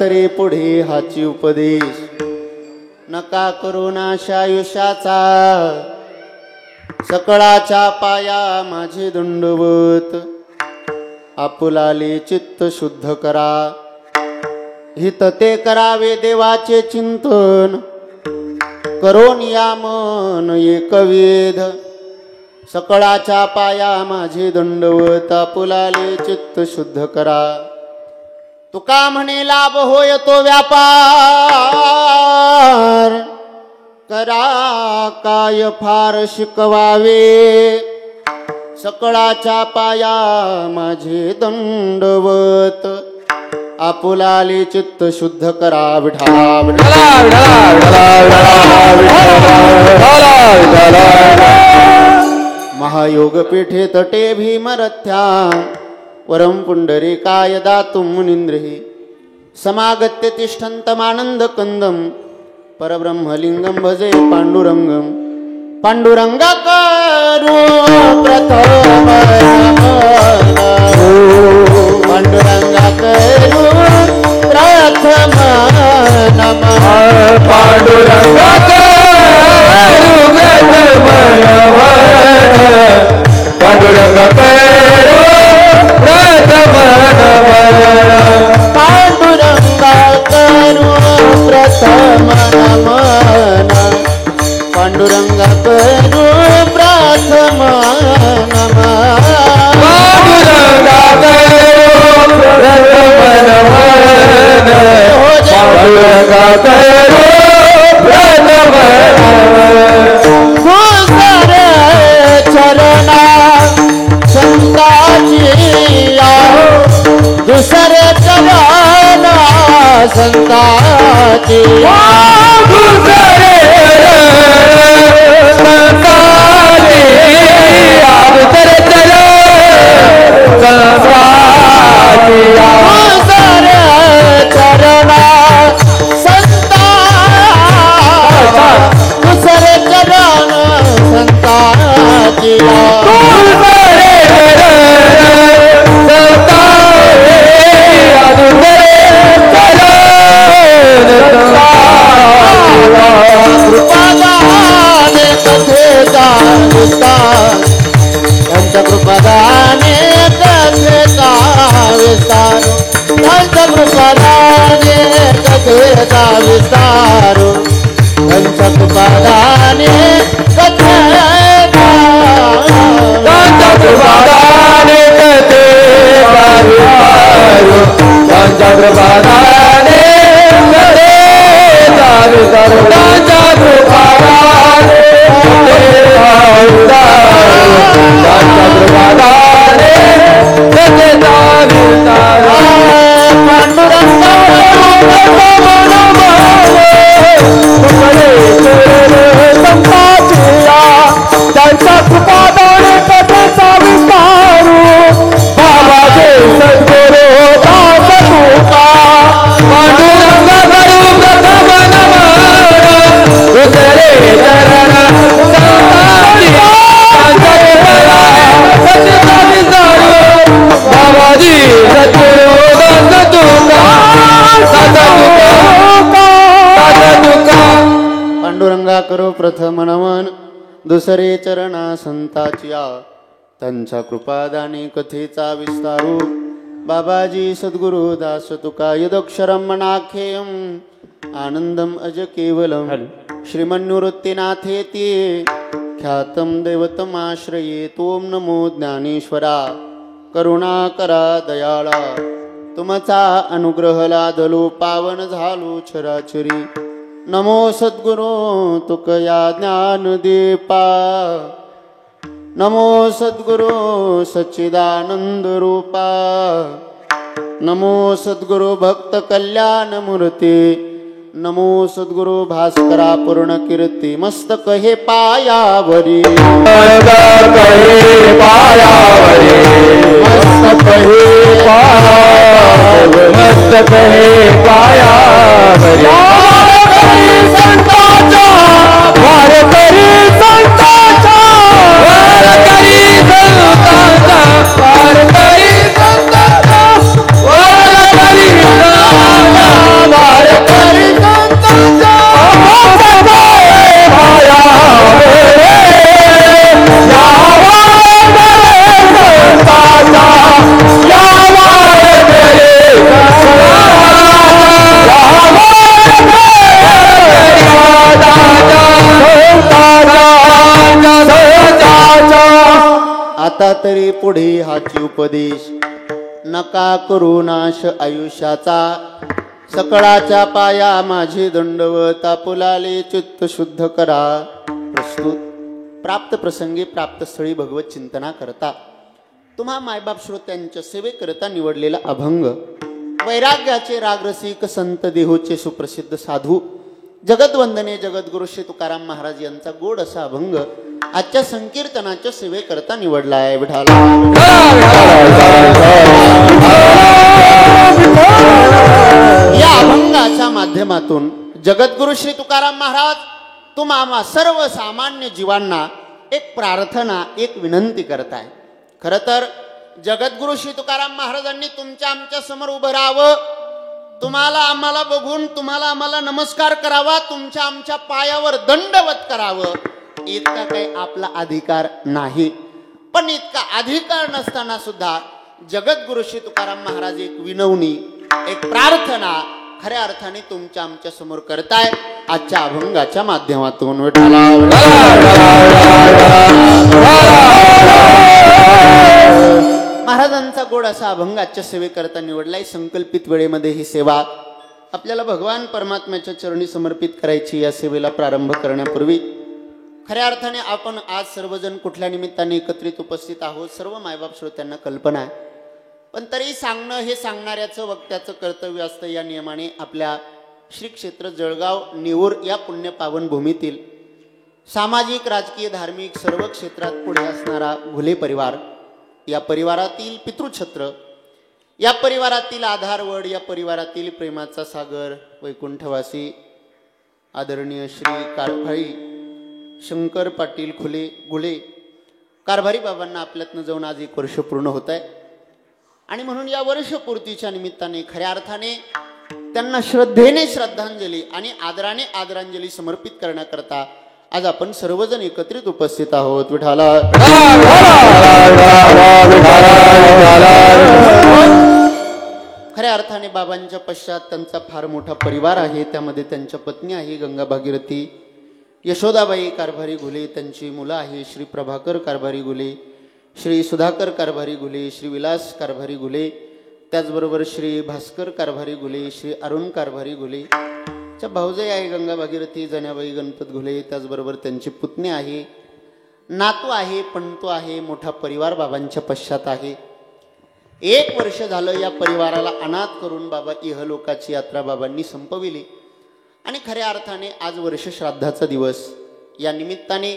तरी पुढे हाची उपदेश नका करू नाश आयुष्याचा सकळाच्या पाया माझे दंडवत आपुलाले चित्त शुद्ध करा हित ते करावे देवाचे चिंतन करोन या मन एकवेद सकळाच्या पाया माझे दंडवत आपुलाले चित्त शुद्ध करा तुका म्हणे लाभ होय तो व्यापार करा काय फार शिकवावे सकळाच्या पाया माझे दंडवत आपुलाले चित्त शुद्ध करा विठा महायोग पीठे तटे भीमरथ्या वरम पुंडरीकाय दातुं मुनींद्रहि समागत्य तिष्ठन्तमानंद कंदम परब्रह्मलिंगम भजे पांडुरंगम पांडुरंगा करू प्रथम पांडुरंगा करू प्रथम नमः पांडुरंगा करू प्रथम पांडुरंगा करू प्रथम पांडुरंगा करू प्रथम नमन पांडुरंगा करू प्रथम नमन पांडुरंगा करू प्रथम नमन पांडुरंगा करू प्रथम गुसरे चरणा संताची दुसरे चरणा संताची गुसरे संताची दुसरे चरणा दुसरे चरण संताची कृपदाने कथेचा विस्तार कृपदाने कथेचा विस्तार कृपदाने पांडुरंगा करो प्रथम नमन दुसरे चरणा संताचिया त्यांच्या कृपादाने कथेचा विस्तारू बाबाजी सद्गुरु दास तुका यदक्षरम मनाख्येयम आनंदम अज केवलम श्रीमन्निवृत्तिनाथेति ख्यातम देवतमाश्रये तोम नमो ज्ञानेश्वरा करुणाकरा दयाळा तुमचा अनुग्रह लादलो पावन झालो चराचरी नमो सद्गुरो तुकया ज्ञान दीपा नमो सद्गुरो सच्चिदानंद रूपा नमो सद्गुरो भक्त कल्याण मूर्ती नमो सद्गुरो भास्करा पूर्ण कीर्ती मस्तक हे पायावरी मस्तक हे पायावरी मस्तक हे पायावरी मस्तक हे पायावरी संताचा वार करी संताचा वार करी संताचा वार करी संताचा वार करी संताचा तरी पुढे हाची उपदेश नका करू नाश आयुष्याचा सकळाच्या पाया माझे दंडवत आपुलाले चित्त शुद्ध करा. प्रस्तुत प्राप्त प्रसंगी प्राप्त स्थळी भगवत चिंतना करता तुम्हा मायबाप श्रोत्यांच्या सेवेकरता निवडलेला अभंग वैराग्याचे रागरसिक संत देहोचे सुप्रसिद्ध साधू जगद्वंदने जगद्गुरु श्री तुकाराम महाराज यांचा गोड असा अभंग आजच्या संकीर्तनाच्या सेवेकरता निवडला आहे. विठाला या अभंगाच्या माध्यमातून जगद्गुरु श्री तुकाराम महाराज तुम्हा सर्वसामान्य जीवांना एक प्रार्थना एक विनंती करताय. खरं तर जगद्गुरु श्री तुकाराम महाराजांनी तुमच्या आमच्या समोर उभं राहावं, तुम्हाला आम्हाला बघून तुम्हाला आम्हाला नमस्कार करावा, तुमच्या आमच्या पायावर दंडवत करावं इतका काही आपला अधिकार नाही. पण इतका अधिकार नसताना सुद्धा जगद्गुरु श्री तुकाराम महाराज एक विनवणी एक प्रार्थना खऱ्या अर्थाने तुमच्या आमच्या समोर करताय आजच्या अभंगाच्या माध्यमातून. महाराजांचा गोड असा अभंग आजच्या सेवेकरता निवडलाय. संकल्पित वेळेमध्ये ही सेवा आपल्याला भगवान परमात्म्याच्या चरणी समर्पित करायची. या सेवेला प्रारंभ करण्यापूर्वी खऱ्या अर्थाने आपण आज सर्वजण कुठल्या निमित्ताने एकत्रित उपस्थित आहोत सर्व मायबाप श्रोत्यांना कल्पना आहे. पण तरी सांगणं हे सांगणाऱ्याचं वक्त्याचं कर्तव्य असतं. या नियमाने आपल्या श्री क्षेत्र जळगाव नेऊर या पुण्य पावन भूमीतील सामाजिक राजकीय धार्मिक सर्व क्षेत्रात पुढे असणारा घुले परिवार, या परिवारातील पितृछत्र, या परिवारातील आधारवड, या परिवारातील प्रेमाचा सागर वैकुंठवासी आदरणीय श्री कारभारी शंकर पाटील खुले गुळे कारभारी बाबांना आपल्यातनं जाऊन आज 1 वर्ष पूर्ण होत आहे. आणि म्हणून या वर्षपूर्तीच्या निमित्ताने खऱ्या अर्थाने त्यांना श्रद्धेने श्रद्धांजली आणि आदराने आदरांजली समर्पित करण्याकरता आज आपण सर्वजण एकत्रित उपस्थित आहोत. विठाला खऱ्या अर्थाने बाबांच्या पश्चात त्यांचा फार मोठा परिवार आहे. त्यामध्ये त्यांच्या पत्नी आहे गंगा भागीरथी, यशोदाबाई कारभारी घुले, त्यांची मुलं आहे श्री प्रभाकर कारभारी घुले, श्री सुधाकर कारभारी घुले, श्री विलास कारभारी घुले, त्याचबरोबर श्री भास्कर कारभारी घुले, श्री अरुण कारभारी घुले, च्या भाऊजाई आहे गंगा भागीरथी जनाबाई गणपत घुले, त्याचबरोबर त्यांची पुतणी आहे, नातू आहे, पणतू आहे. मोठा परिवार बाबांच्या पश्चात आहे. 1 वर्ष झालं या परिवाराला अनाथ करून बाबा इहलोकाची यात्रा बाबांनी संपविली. आणि खऱ्या अर्थाने आज वर्ष श्राद्धाचा दिवस. या निमित्ताने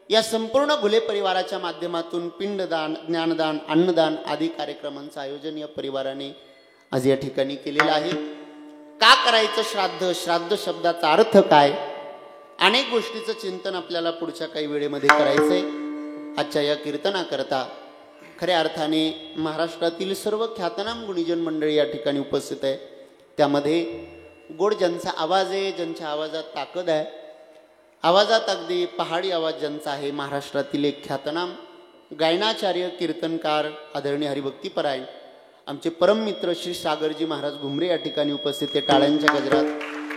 या संपूर्ण घुले परिवाराच्या माध्यमातून पिंडदान, ज्ञानदान, अन्नदान आदी कार्यक्रमांचं आयोजन या परिवाराने आज या ठिकाणी केलेलं आहे. का करायचं श्राद्ध, श्राद्ध शब्दाचा अर्थ काय, अनेक गोष्टीचं चिंतन आपल्याला पुढच्या काही वेळेमध्ये करायचंय. आजच्या या कीर्तनाकरता खऱ्या अर्थाने महाराष्ट्रातील सर्व ख्यातनाम गुणीजन मंडळी या ठिकाणी उपस्थित आहे. त्यामध्ये गोड ज्यांचा आवाज आहे, ज्यांच्या आवाजात ताकद आहे, आवाजात अगदी पहाडी आवाज ज्यांचा आहे, महाराष्ट्रातील एक ख्यातनाम गायनाचार्य कीर्तनकार आदरणीय हरिभक्तीपरायण आमचे परममित्र श्री सागरजी महाराज घुमरे या ठिकाणी उपस्थित आहे. टाळ्यांच्या गजरात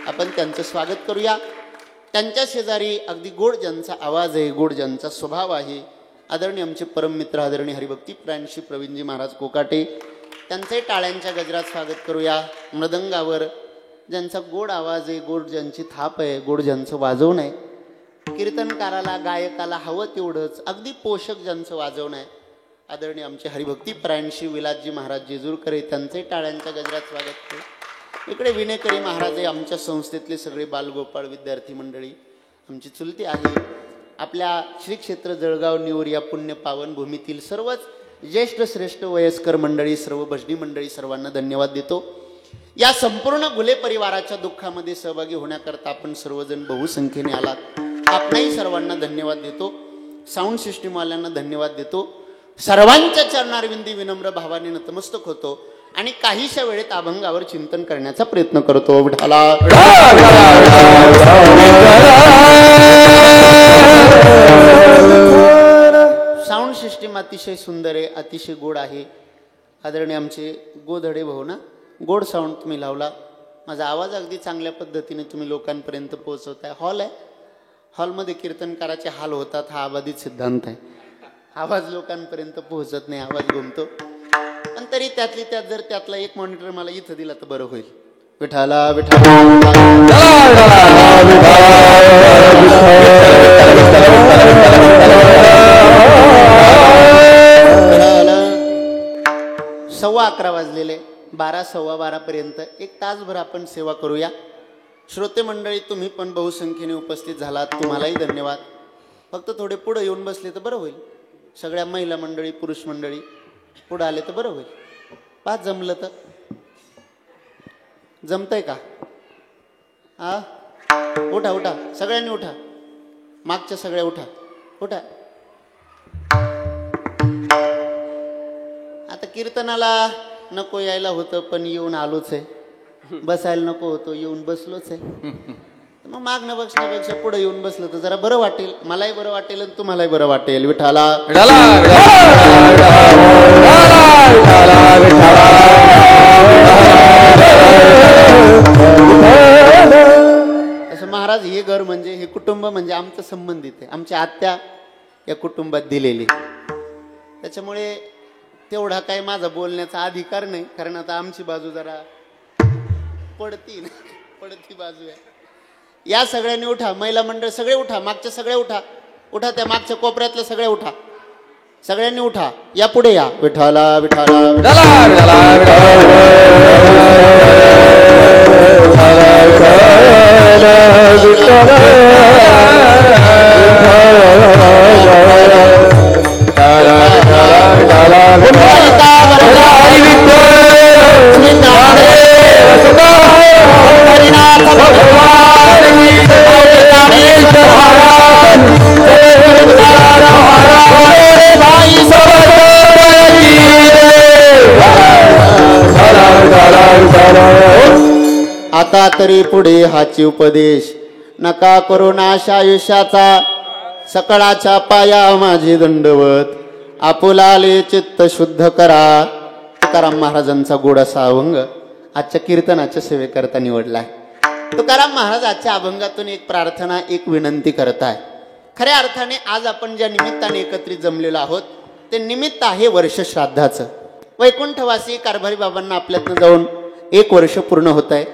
आपण त्यांचं स्वागत करूया. त्यांच्या शेजारी अगदी गोड ज्यांचा आवाज आहे, गोड ज्यांचा स्वभाव आहे, आदरणीय आमचे परममित्र आदरणीय हरिभक्तीपरायण श्री प्रवीणजी महाराज कोकाटे, त्यांचंही टाळ्यांच्या गजरात स्वागत करूया. मृदंगावर ज्यांचा गोड आवाज आहे, गोड ज्यांची थाप आहे, गोड ज्यांचं वाजवणं आहे, कीर्तनकाराला गायकाला हवं तेवढंच अगदी पोषक ज्यांचं वाजवणं आहे, आदरणीय आमचे हरिभक्तीपरायण श्री विलासजी महाराज जेजूरकर, त्यांचंही टाळ्यांच्या गजरात स्वागत करू. इकडे विनेकरी महाराज आहे, आमच्या संस्थेतले सगळे बालगोपाळ विद्यार्थी मंडळी आमची चुलती आहे. आपल्या श्री क्षेत्र जळगाव नेऊर या पुण्य पावन भूमीतील सर्वच ज्येष्ठ श्रेष्ठ वयस्कर मंडळी, सर्व भजनी मंडळी, सर्वांना धन्यवाद देतो. या संपूर्ण घुले परिवाराच्या दुःखामध्ये सहभागी होण्याकरता आपण सर्वजण बहुसंख्येने आलात. आपल्याही सर्वांना धन्यवाद देतो. साऊंड सिस्टीमवाल्यांना धन्यवाद देतो. सर्वांच्या चरणारविंदी विनम्र भावाने नतमस्तक होतो आणि काहीशा वेळेत अभंगावर चिंतन करण्याचा प्रयत्न करतो. विठाला साऊंड सिस्टीम अतिशय सुंदर आहे, अतिशय गोड आहे. आदरणीय आमचे गोधडे भाऊ ना, गोड साऊंड तुम्ही लावला. माझा आवाज अगदी चांगल्या पद्धतीने तुम्ही लोकांपर्यंत पोहोचवताय. हॉल आहे, हॉलमध्ये कीर्तनकाराचे हाल होतात हा अबाधित सिद्धांत आहे. आवाज लोकांपर्यंत पोहोचत नाही, आवाज घुमतो. पण तरी त्यातली त्यात जर त्यातला एक मॉनिटर मला इथं दिला तर बरं होईल. विठाला विठाला सव्वा 11 वाजलेले, 12 सव्वा 12 पर्यंत एक तासभर आपण सेवा करूया. श्रोते मंडळी, तुम्ही पण बहुसंख्येने उपस्थित झालात, तुम्हालाही धन्यवाद. फक्त थोडे पुढे येऊन बसले तर बरं होईल. सगळ्या महिला मंडळी, पुरुष मंडळी पुढे आले तर बरं होईल. पाच जमलं तर जमतंय का? हा, उठा उठा, सगळ्यांनी उठा, मागच्या सगळ्या उठा उठा. आता कीर्तनाला नको यायला होतं पण येऊन आलोच आहे, बसायला नको होतो येऊन बसलोच आहे. मग मागणं बसण्यापेक्षा पुढे येऊन बसलं तर जरा बरं वाटेल, मलाही बरं वाटेल आणि तुम्हालाही बरं वाटेल. विठाला असं महाराज, हे घर म्हणजे, हे कुटुंब म्हणजे आमचं संबंधित आहे, आमच्या आत्या या कुटुंबात दिलेली. त्याच्यामुळे तेवढा काही माझा बोलण्याचा अधिकार नाही, कारण आता आमची बाजू जरा पडती बाजू आहे. या सगळ्यांनी उठा, महिला मंडळ सगळे उठा, मागच्या सगळे उठा, उठा, त्या मागच्या कोपऱ्यातले सगळे उठा, सगळ्यांनी उठा, या पुढे या. विठाला विठाला आता तरी पुढे हाची उपदेश, नका करू नाश आयुष्याचा, सकळाच्या पाया माझे दंडवत, आपुलाले चित्त शुद्ध करा. तुकाराम महाराजांचा गोड असा अभंग आजच्या कीर्तनाच्या सेवेकरता निवडलाय. तुकाराम महाराज आजच्या अभंगातून एक प्रार्थना, एक विनंती करताय. खऱ्या अर्थाने आज आपण ज्या निमित्ताने एकत्रित जमलेलो आहोत ते निमित्त आहे वर्ष श्राद्धाचं. वैकुंठवासी कारभारी बाबांना आपल्यातनं जाऊन 1 वर्ष पूर्ण होत आहे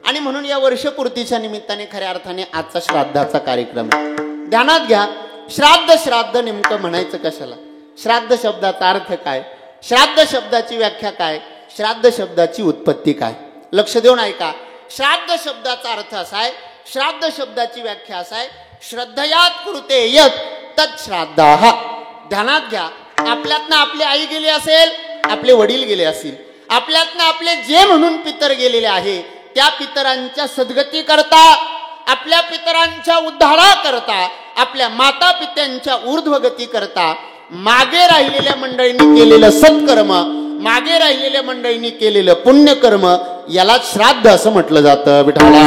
आणि म्हणून या वर्षपूर्तीच्या निमित्ताने खऱ्या अर्थाने आजचा श्राद्धाचा कार्यक्रम आहे. ध्यानात घ्या, श्राद्ध नेमकं म्हणायचं कशाला, श्राद्ध शब्दाचा अर्थ काय, श्राद्ध शब्दाची व्याख्या काय, श्राद्ध शब्दाची उत्पत्ती काय. लक्ष देऊन ऐका. श्राद्ध शब्दाचा अर्थ असा आहे, श्राद्ध शब्दाची व्याख्या असा आहे, श्रद्धयात कृते यत तत् श्राद्धाः. ध्यानात घ्या, आपल्यातनं आपली आई गेली असेल, आपले वडील गेले असतील, आपल्यातनं आपले जे म्हणून पितर गेलेले आहे त्या पितरांच्या सद्गती करता, आपल्या पितरांच्या उद्धारा करता, आपल्या माता पित्यांच्या ऊर्ध्वगती करता मागे राहिलेल्या मंडळींनी केलेलं सत्कर्म, मागे राहिलेल्या मंडळींनी केलेलं पुण्यकर्म याला श्राद्ध असं म्हटलं जातं. विठाला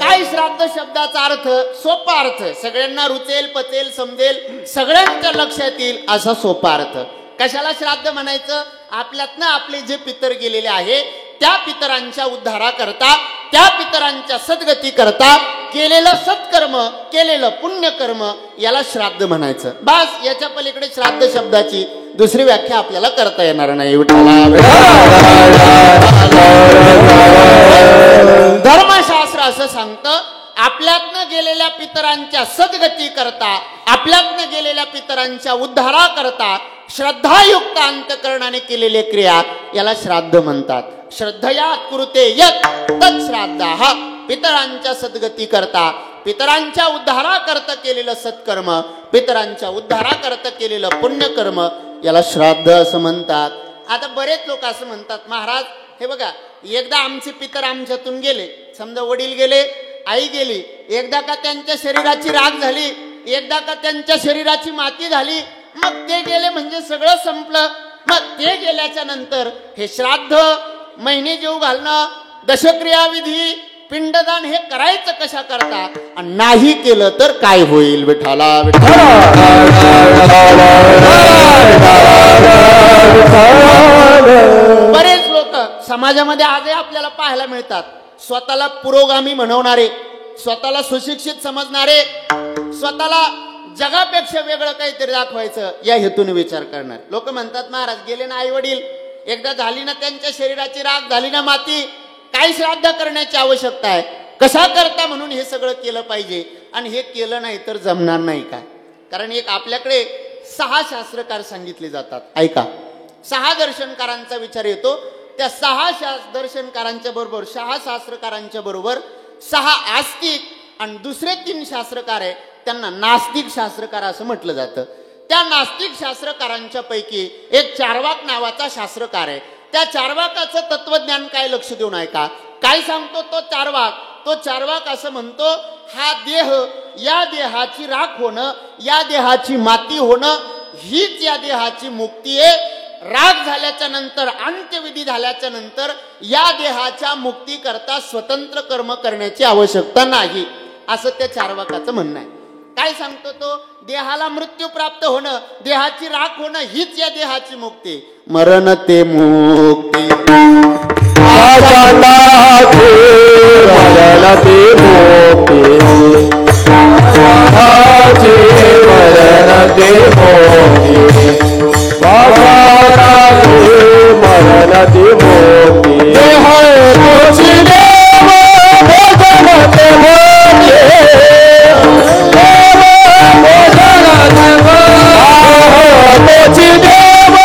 काय श्राद्ध शब्दाचा अर्थ, सोपा अर्थ, सगळ्यांना रुचेल, पचेल, समजेल, सगळ्यांच्या लक्षात येईल असा सोपा अर्थ. कशाला श्राद्ध म्हणायचं? आपल्यातनं आपले जे पितर गेलेले आहे त्या पितरांच्या उद्धारा करता, त्या पितरांच्या सद्गती करता केलेलं सत्कर्म, केलेलं पुण्यकर्म याला श्राद्ध म्हणायचं. बस, याच्या पलीकडे श्राद्ध शब्दाची दुसरी व्याख्या आपल्याला करता येणार नाही. धर्मशास्त्र असं सांगतं, आपल्यातनं गेलेल्या पितरांच्या सद्गती करता, आपल्यातनं गेलेल्या पितरांच्या उद्धारा करता श्रद्धायुक्त अंतकरणाने केलेल्या क्रिया याला श्राद्ध म्हणतात. श्रद्धया कृते यत् तत् श्राद्धाः. पितरांच्या सद्गती करता, पितरांच्या उद्धारा करता केलेलं सत्कर्म, पितरांच्या उद्धारा करता केलेलं पुण्यकर्म याला श्राद्ध असं म्हणतात. आता बरेच लोक असं म्हणतात, महाराज हे बघा, एकदा आमचे पितर आमच्यातून गेले, समजा वडील गेले, आई गेली, एकदा का त्यांच्या शरीराची राख झाली, एकदा का त्यांच्या शरीराची माती झाली, मग ते गेले म्हणजे सगळं संपलं. मग ते गेल्याच्या नंतर हे श्राद्ध, महिने जेव घालणं, दशक्रिया विधी, पिंडदान हे करायचं कशा करता, आणि नाही केलं तर काय होईल. विठाला बरेच लोक समाजामध्ये आजही आपल्याला पाहायला मिळतात, स्वतःला पुरोगामी म्हणवणारे, स्वतःला सुशिक्षित समजणारे, स्वतःला जगापेक्षा वेगळं काहीतरी दाखवायचं या हेतूने विचार करणार लोक म्हणतात, महाराज गेले ना आई वडील, एकदा झाली ना त्यांच्या शरीराची राख, झाली ना माती, काय श्राद्ध करण्याची आवश्यकता आहे, कशा करता म्हणून हे सगळं केलं पाहिजे. आणि हे केलं नाही तर जमणार नाही काय. कारण एक आपल्याकडे 6 शास्त्रकार सांगितले जातात. ऐका, 6 दर्शनकारांचा विचार येतो. त्या 6 दर्शनकारांच्या बरोबर, 6 शास्त्रकारांच्या बरोबर 6 आस्तिक आणि दुसरे 3 शास्त्रकार आहे, त्यांना नास्तिक शास्त्रकार असं म्हटलं जातं. त्या नास्तिक शास्त्रकारांच्या पैकी एक चार्वाक नावाचा शास्त्रकार आहे. त्या चार्वाकाचं तत्वज्ञान काय, लक्ष देऊन ऐका. काय सांगतो तो चार्वाक? तो चार्वाक असं म्हणतो, हा देह, या देहाची राख होणं, या देहाची माती होणं हीच या देहाची मुक्ती आहे. राग झाल्याच्या नंतर, अंत्यविधी झाल्याच्या नंतर या देहाच्या मुक्ती करता स्वतंत्र कर्म करण्याची आवश्यकता नाही, असं त्या चार्वाकाचं म्हणणं आहे. काय सांगतो तो? देहाला मृत्यू प्राप्त होणं, देहाची राख होणं हीच या देहाची मुक्ती. मरण ते मुक्ती, मरण ते मुक्ती, मरण ते मुक्ती, मरण ते मुक्ती, देह तुझी देव भोजन ते भोगे, तुझी देव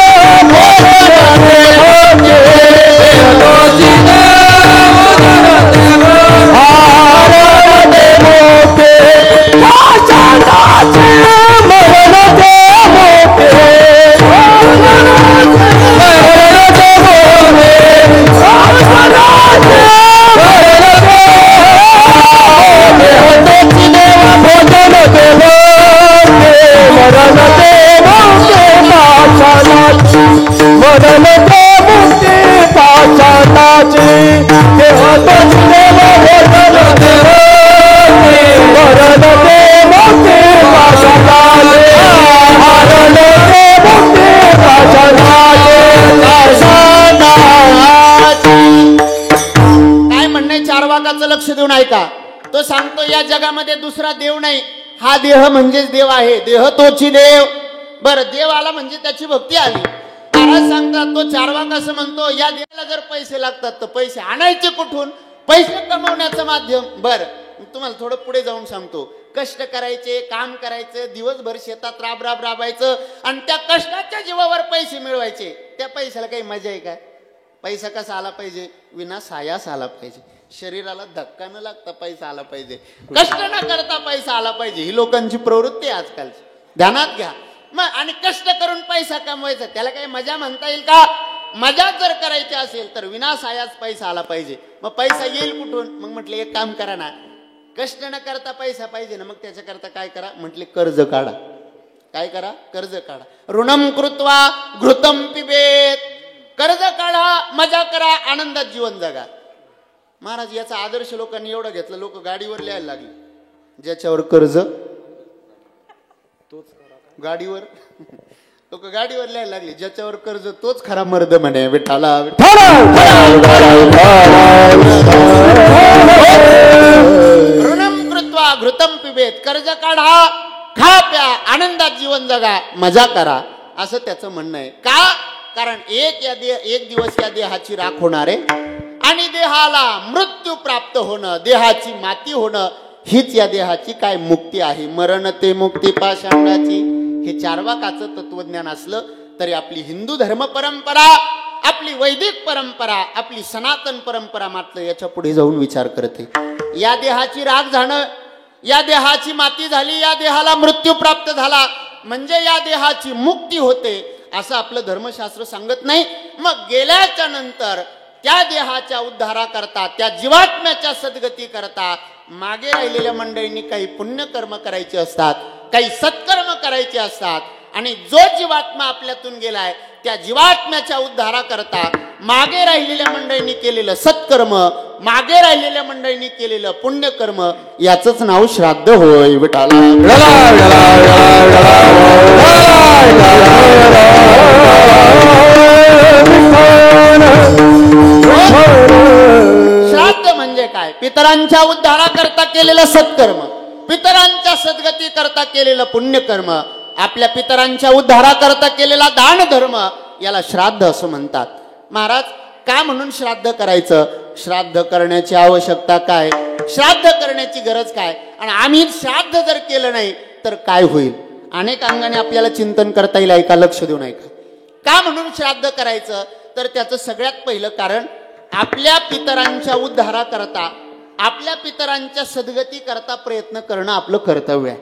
भोजन ते भोगे, तुझी लक्ष देऊन ऐका. तो सांगतो, या जगामध्ये दुसरा देव नाही, हा देह म्हणजेच देव आहे. देह तोची देव. बरं, देव आला म्हणजे त्याची भक्ती आली. महाराज सांगतात, तो चार्वाक असं म्हणतो, या देवाला जर पैसे लागतात तर पैसे आणायचे कुठून? पैसे कमवण्याचं माध्यम. बरं, तुम्हाला थोडं पुढे जाऊन सांगतो. कष्ट करायचे, काम करायचं, दिवसभर शेतात राबायचं आणि त्या कष्टाच्या जीवावर पैसे मिळवायचे. त्या पैशाला काही मजा आहे काय? पैसा कसा आला पाहिजे? विना सायास आला पाहिजे. शरीराला धक्का न लागता पैसा आला पाहिजे. कष्ट न करता पैसा आला पाहिजे. ही लोकांची प्रवृत्ती आहे आजकालची, ध्यानात घ्या. मग आणि कष्ट करून पैसा कमवायचा, त्याला काही मजा म्हणता येईल का? मजा जर करायची असेल तर विना सायास पैसा आला पाहिजे. मग पैसा येईल कुठून? मग म्हटलं एक काम करा ना, कष्ट न करता पैसा पाहिजे ना, मग त्याच्याकरता काय करा? म्हटले कर्ज काढा. काय करा? कर्ज काढा. ऋणम कृत्वा घृतम पिबेत. कर्ज काढा, मजा करा, आनंदात जीवन जगा. महाराज याचा आदर्श लोकांनी एवढा घेतला, लोक गाडीवर लिहायला लागले, ज्याच्यावर कर्ज तोच गाडीवर. लोक गाडीवर लिहायला लागले, ज्याच्यावर कर्ज तोच खरा मर्द म्हणे. विठाला ऋणम कृत्वा घृतम पिबेत. कर्ज काढा, खा प्या, आनंदात जीवन जगा, मजा करा, असं त्याचं म्हणणं आहे. का? कारण एक दिवस या देहाची राख होणार आहे आणि देहाला मृत्यू प्राप्त होणं, देहाची माती होणं हीच या देहाची काय मुक्ती आहे. मरण ते मुक्ती पाषाणाची. हे चार्वाकाचं तत्वज्ञान असलं तरी आपली हिंदू धर्म परंपरा, आपली वैदिक परंपरा, आपली सनातन परंपरा मात्र याच्या पुढे जाऊन विचार करते. या देहाची राख झाणं, या देहाची माती झाली, या देहाला मृत्यू प्राप्त झाला म्हणजे या देहाची मुक्ती होते, असं आपलं धर्मशास्त्र सांगत नाही. मग गेल्याच्या नंतर त्या देहाच्या उद्धारा करता, त्या जीवात्म्याच्या सद्गती करता मागे राहिलेल्या मंडळींनी काही पुण्यकर्म करायचे असतात, काही सत्कर्म करायचे असतात. आणि जो जीवात्मा आपल्यातून गेलाय त्या जीवात्म्याच्या उद्धारा करता मागे राहिलेल्या मंडळींनी केलेलं सत्कर्म, मागे राहिलेल्या मंडळींनी केलेलं पुण्यकर्म, याचंच नाव श्राद्ध होय. विठाला श्राद्ध म्हणजे काय? काय? पितरांच्या उद्धाराकरता केलेलं सत्कर्म, पितरांच्या सद्गती करता केलेलं पुण्यकर्म, आपल्या पितरांच्या उद्धाराकरता केलेला दान धर्म, याला श्राद्ध असं म्हणतात. महाराज का म्हणून श्राद्ध करायचं? श्राद्ध करण्याची आवश्यकता काय? श्राद्ध करण्याची गरज काय? आणि आम्ही श्राद्ध जर केलं नाही तर काय होईल? अनेक अंगाने आपल्याला चिंतन करता येईल. ऐका, लक्ष देऊन ऐका. का म्हणून श्राद्ध करायचं? तर त्याचं सगळ्यात पहिलं कारण आपल्या पितरांच्या उद्धाराकरता, आपल्या पितरांच्या सद्गती करता प्रयत्न करणं आपलं कर्तव्य आहे.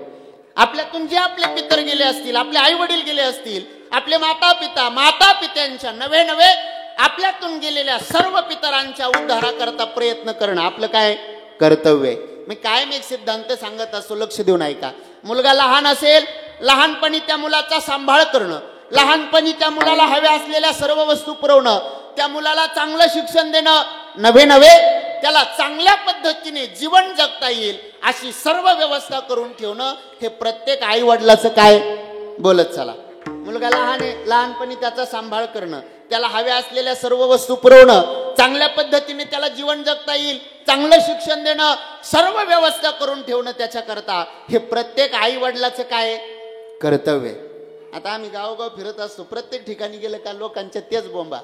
आपल्यातून जे आपले पितर गेले असतील, आपले आई वडील गेले असतील, आपले माता पित्यांच्या नवे आपल्यातून गेलेल्या सर्व पितरांच्या उद्धाराकरता प्रयत्न करणं आपलं काय कर्तव्य आहे. मी कायम एक सिद्धांत सांगत असतो, लक्ष देऊन ऐका. मुलगा लहान असेल, लहानपणी त्या मुलाचा सांभाळ करणं, लहानपणी त्या मुलाला हव्या असलेल्या सर्व वस्तू पुरवणं, त्या मुलाला चांगलं शिक्षण देणं, नवे त्याला चांगल्या पद्धतीने जीवन जगता येईल अशी सर्व व्यवस्था करून ठेवणं, हे प्रत्येक आई वडिलाचं काय बोलत चला. मुलगा लहान आहे, लहानपणी त्याचा सांभाळ करणं, त्याला हव्या असलेल्या सर्व वस्तू पुरवणं, चांगल्या पद्धतीने त्याला जीवन जगता येईल, चांगलं शिक्षण देणं, सर्व व्यवस्था करून ठेवणं त्याच्याकरता, हे प्रत्येक आई वडिलाचं काय कर्तव्य. आता आम्ही गावोगाव फिरत असतो, प्रत्येक ठिकाणी गेलं का लोकांच्या तेच बोंबा.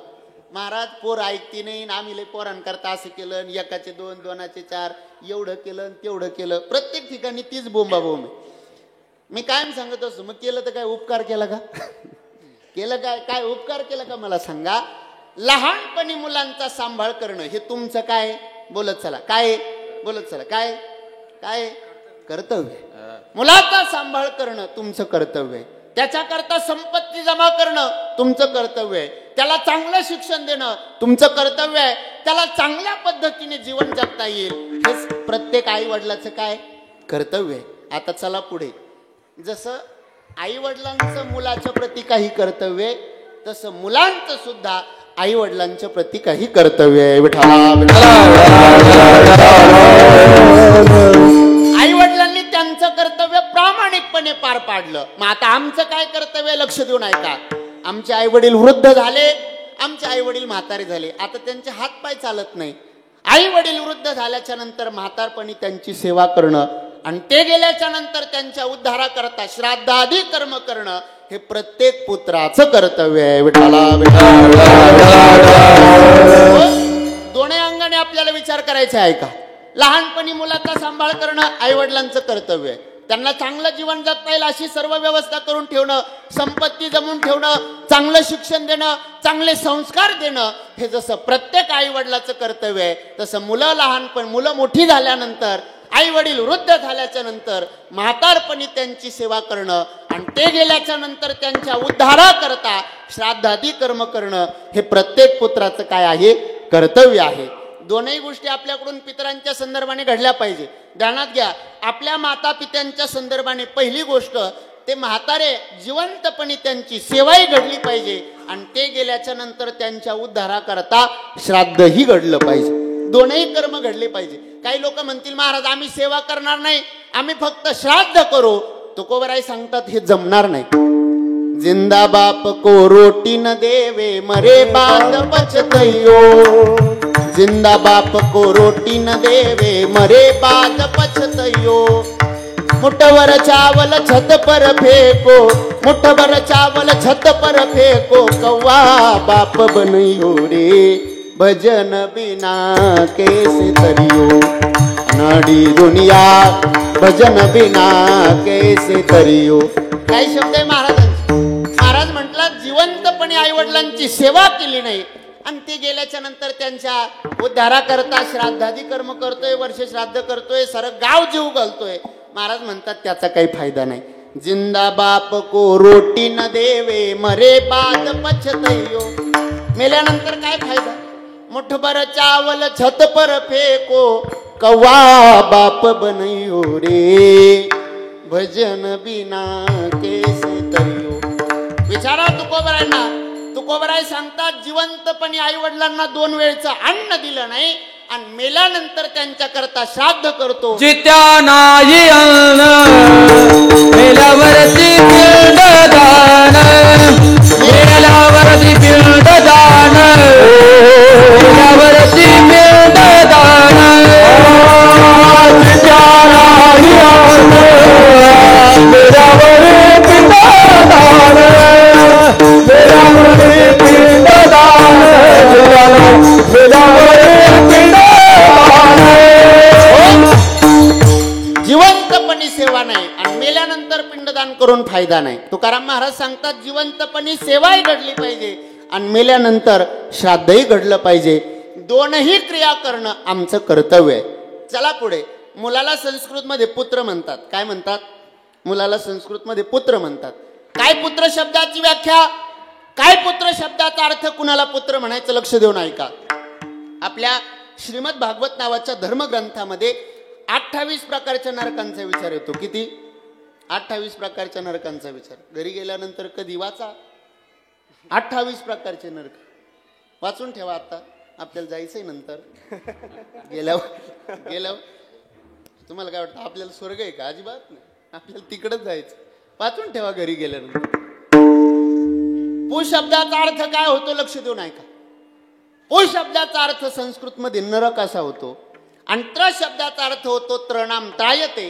महाराज पोर ऐकती नाही, आम्ही लय पोरांकरता असं केलं, एकाचे 2, 2चे 4, एवढं केलं तेवढं केलं. प्रत्येक ठिकाणी तीच बोंबा बोंब. मी कायम सांगत असतो, मग केलं तर काय उपकार केला का? केलं काय उपकार केला का? मला सांगा. लहानपणी मुलांचा सांभाळ करणं हे तुमचं काय बोलत चला, काय बोलत चला, काय काय कर्तव्य. मुलाचा सांभाळ करणं तुमचं कर्तव्य आहे. त्याच्याकरता संपत्ती जमा करणं तुमचं कर्तव्य आहे. त्याला चांगलं शिक्षण देणं तुमचं कर्तव्य आहे. त्याला चांगल्या पद्धतीने जीवन जगता येईल हे प्रत्येक आई वडिलाचं काय कर्तव्य आहे. आता चला पुढे. जसं आई वडिलांचं मुलाच्या प्रती काही कर्तव्य आहे, तसं मुलांचं सुद्धा आई वडिलांच्या प्रती काही कर्तव्य आहे. आई वडिलांनी त्यांचं कर्तव्य प्रामाणिकपणे पार पाडलं. मग आता आमचं काय कर्तव्य? लक्ष देऊन ऐका. आमचे आई वडील वृद्ध झाले, आमचे आई वडील म्हातारे झाले, आता त्यांचे हात पाय चालत नाही. आई वडील वृद्ध झाल्याच्या नंतर म्हातारपणी त्यांची सेवा करणं आणि ते गेल्याच्या नंतर त्यांच्या उद्धाराकरता श्राद्ध आदी कर्म करणं हे प्रत्येक पुत्राचं कर्तव्य आहे. दोन्ही अंगाने आपल्याला विचार करायचा आहे का? लहानपणी मुलाचा सांभाळ करणं आई वडिलांचं कर्तव्य आहे. त्यांना चांगलं जीवन जगता येईल अशी सर्व व्यवस्था करून ठेवणं, संपत्ती जमून ठेवणं, चांगलं शिक्षण देणं, चांगले संस्कार देणं हे जसं प्रत्येक आई वडिलाचं कर्तव्य आहे, तसं मुलं मोठी झाल्यानंतर, आई वडील वृद्ध झाल्याच्या नंतर म्हातारपणी त्यांची सेवा करणं आणि ते गेल्याच्या नंतर त्यांच्या उद्धाराकरता श्राद्धादी कर्म करणं हे प्रत्येक पुत्राचं काय आहे कर्तव्य आहे. दोनही गोष्टी आपल्याकडून पितरांच्या संदर्भाने घडल्या पाहिजे. ध्यानात घ्या, आपल्या माता पित्यांच्या संदर्भाने पहिली गोष्ट ते म्हातारे जिवंतपणी त्यांची सेवाही घडली पाहिजे आणि ते गेल्याच्या नंतर त्यांच्या उद्धाराकरता श्राद्धही घडलं पाहिजे. दोनही कर्म घडले पाहिजे. काही लोक म्हणतील महाराज आम्ही सेवा करणार नाही, आम्ही फक्त श्राद्ध करू. तुकोबराय सांगतात हे जमणार नाही. जिंदा बाप को रोटी न देवे मरे बाद पछतयो. जिंदा बाप को रोटी न देवे मरे बाद पछतयो. मुठभर चावल छत पर फेंको, मुठभर चावल छत पर फेंको. कौवा बाप बनयो रे भजन बिना कैसे तरियो. अनाड़ी दुनिया भजन बिना कैसे तरियो. काय शब्द आहे महाराजांचे. महाराज म्हटलं जिवंतपणे आई वडिलांची सेवा केली नाही आणि ते गेल्याच्या नंतर त्यांच्या उद्धाराकरता श्राद्धादी कर्म करतोय, वर्ष श्राद्ध करतोय, सारं गाव जीव घालतोय. महाराज म्हणतात त्याचा काही फायदा नाही. जिंदा बाप को रोटी न देवे मरे बाद पछतयो. मेल्यानंतर काय फायदा? मुठभर चावल छत पर फेको. कौवा बाप बनयो रे भजन बिना कैसे तरियो. विचारा तुकोबरायांना. तुकोबराय सांगतात जिवंतपणी आई वडिलांना 2 वेळचं अन्न दिलं नाही आणि मेल्यानंतर त्यांच्या करता श्राद्ध करतो. जित्या नाही अन्न मेल्यावरती पिंडदान. मेल्यावरती पिंडदान. मेल्यावरती पिंडदान. नाही आणि मेल्यानंतर पिंडदान करून फायदा नाही. तुकाराम महाराज सांगतात जिवंतपणी सेवाही घडली पाहिजे आणि मेल्यानंतर श्राद्धही घडलं पाहिजे. दोनही क्रिया करणं आमचं कर्तव्य आहे. चला पुढे. मुलाला संस्कृतमध्ये पुत्र म्हणतात. काय म्हणतात? मुलाला संस्कृतमध्ये पुत्र म्हणतात. काय पुत्र शब्दाची व्याख्या, काय पुत्र शब्दाचा अर्थ, कुणाला पुत्र म्हणायचं लक्ष देऊन ऐका. आपल्या श्रीमद भागवत नावाच्या धर्मग्रंथामध्ये 28 प्रकारच्या नरकांचा विचार येतो. किती? 28 प्रकारच्या नरकांचा विचार. घरी गेल्यानंतर कधी वाचा. 28 प्रकारचे नरक वाचून ठेवा. आता आपल्याला जायचंय नंतर गेल्यावर तुम्हाला काय वाटतं आपल्याला स्वर्ग आहे का? अजिबात नाही. आपल्याला तिकडच जायचं. वाचून ठेवा घरी गेल्यानंतर. पू शब्दाचा अर्थ काय होतो लक्ष देऊन ऐका. पू शब्दाचा अर्थ संस्कृत मध्ये नरक असा होतो आणि त्र शब्दाचा अर्थ होतो त्रणाम त्रायते.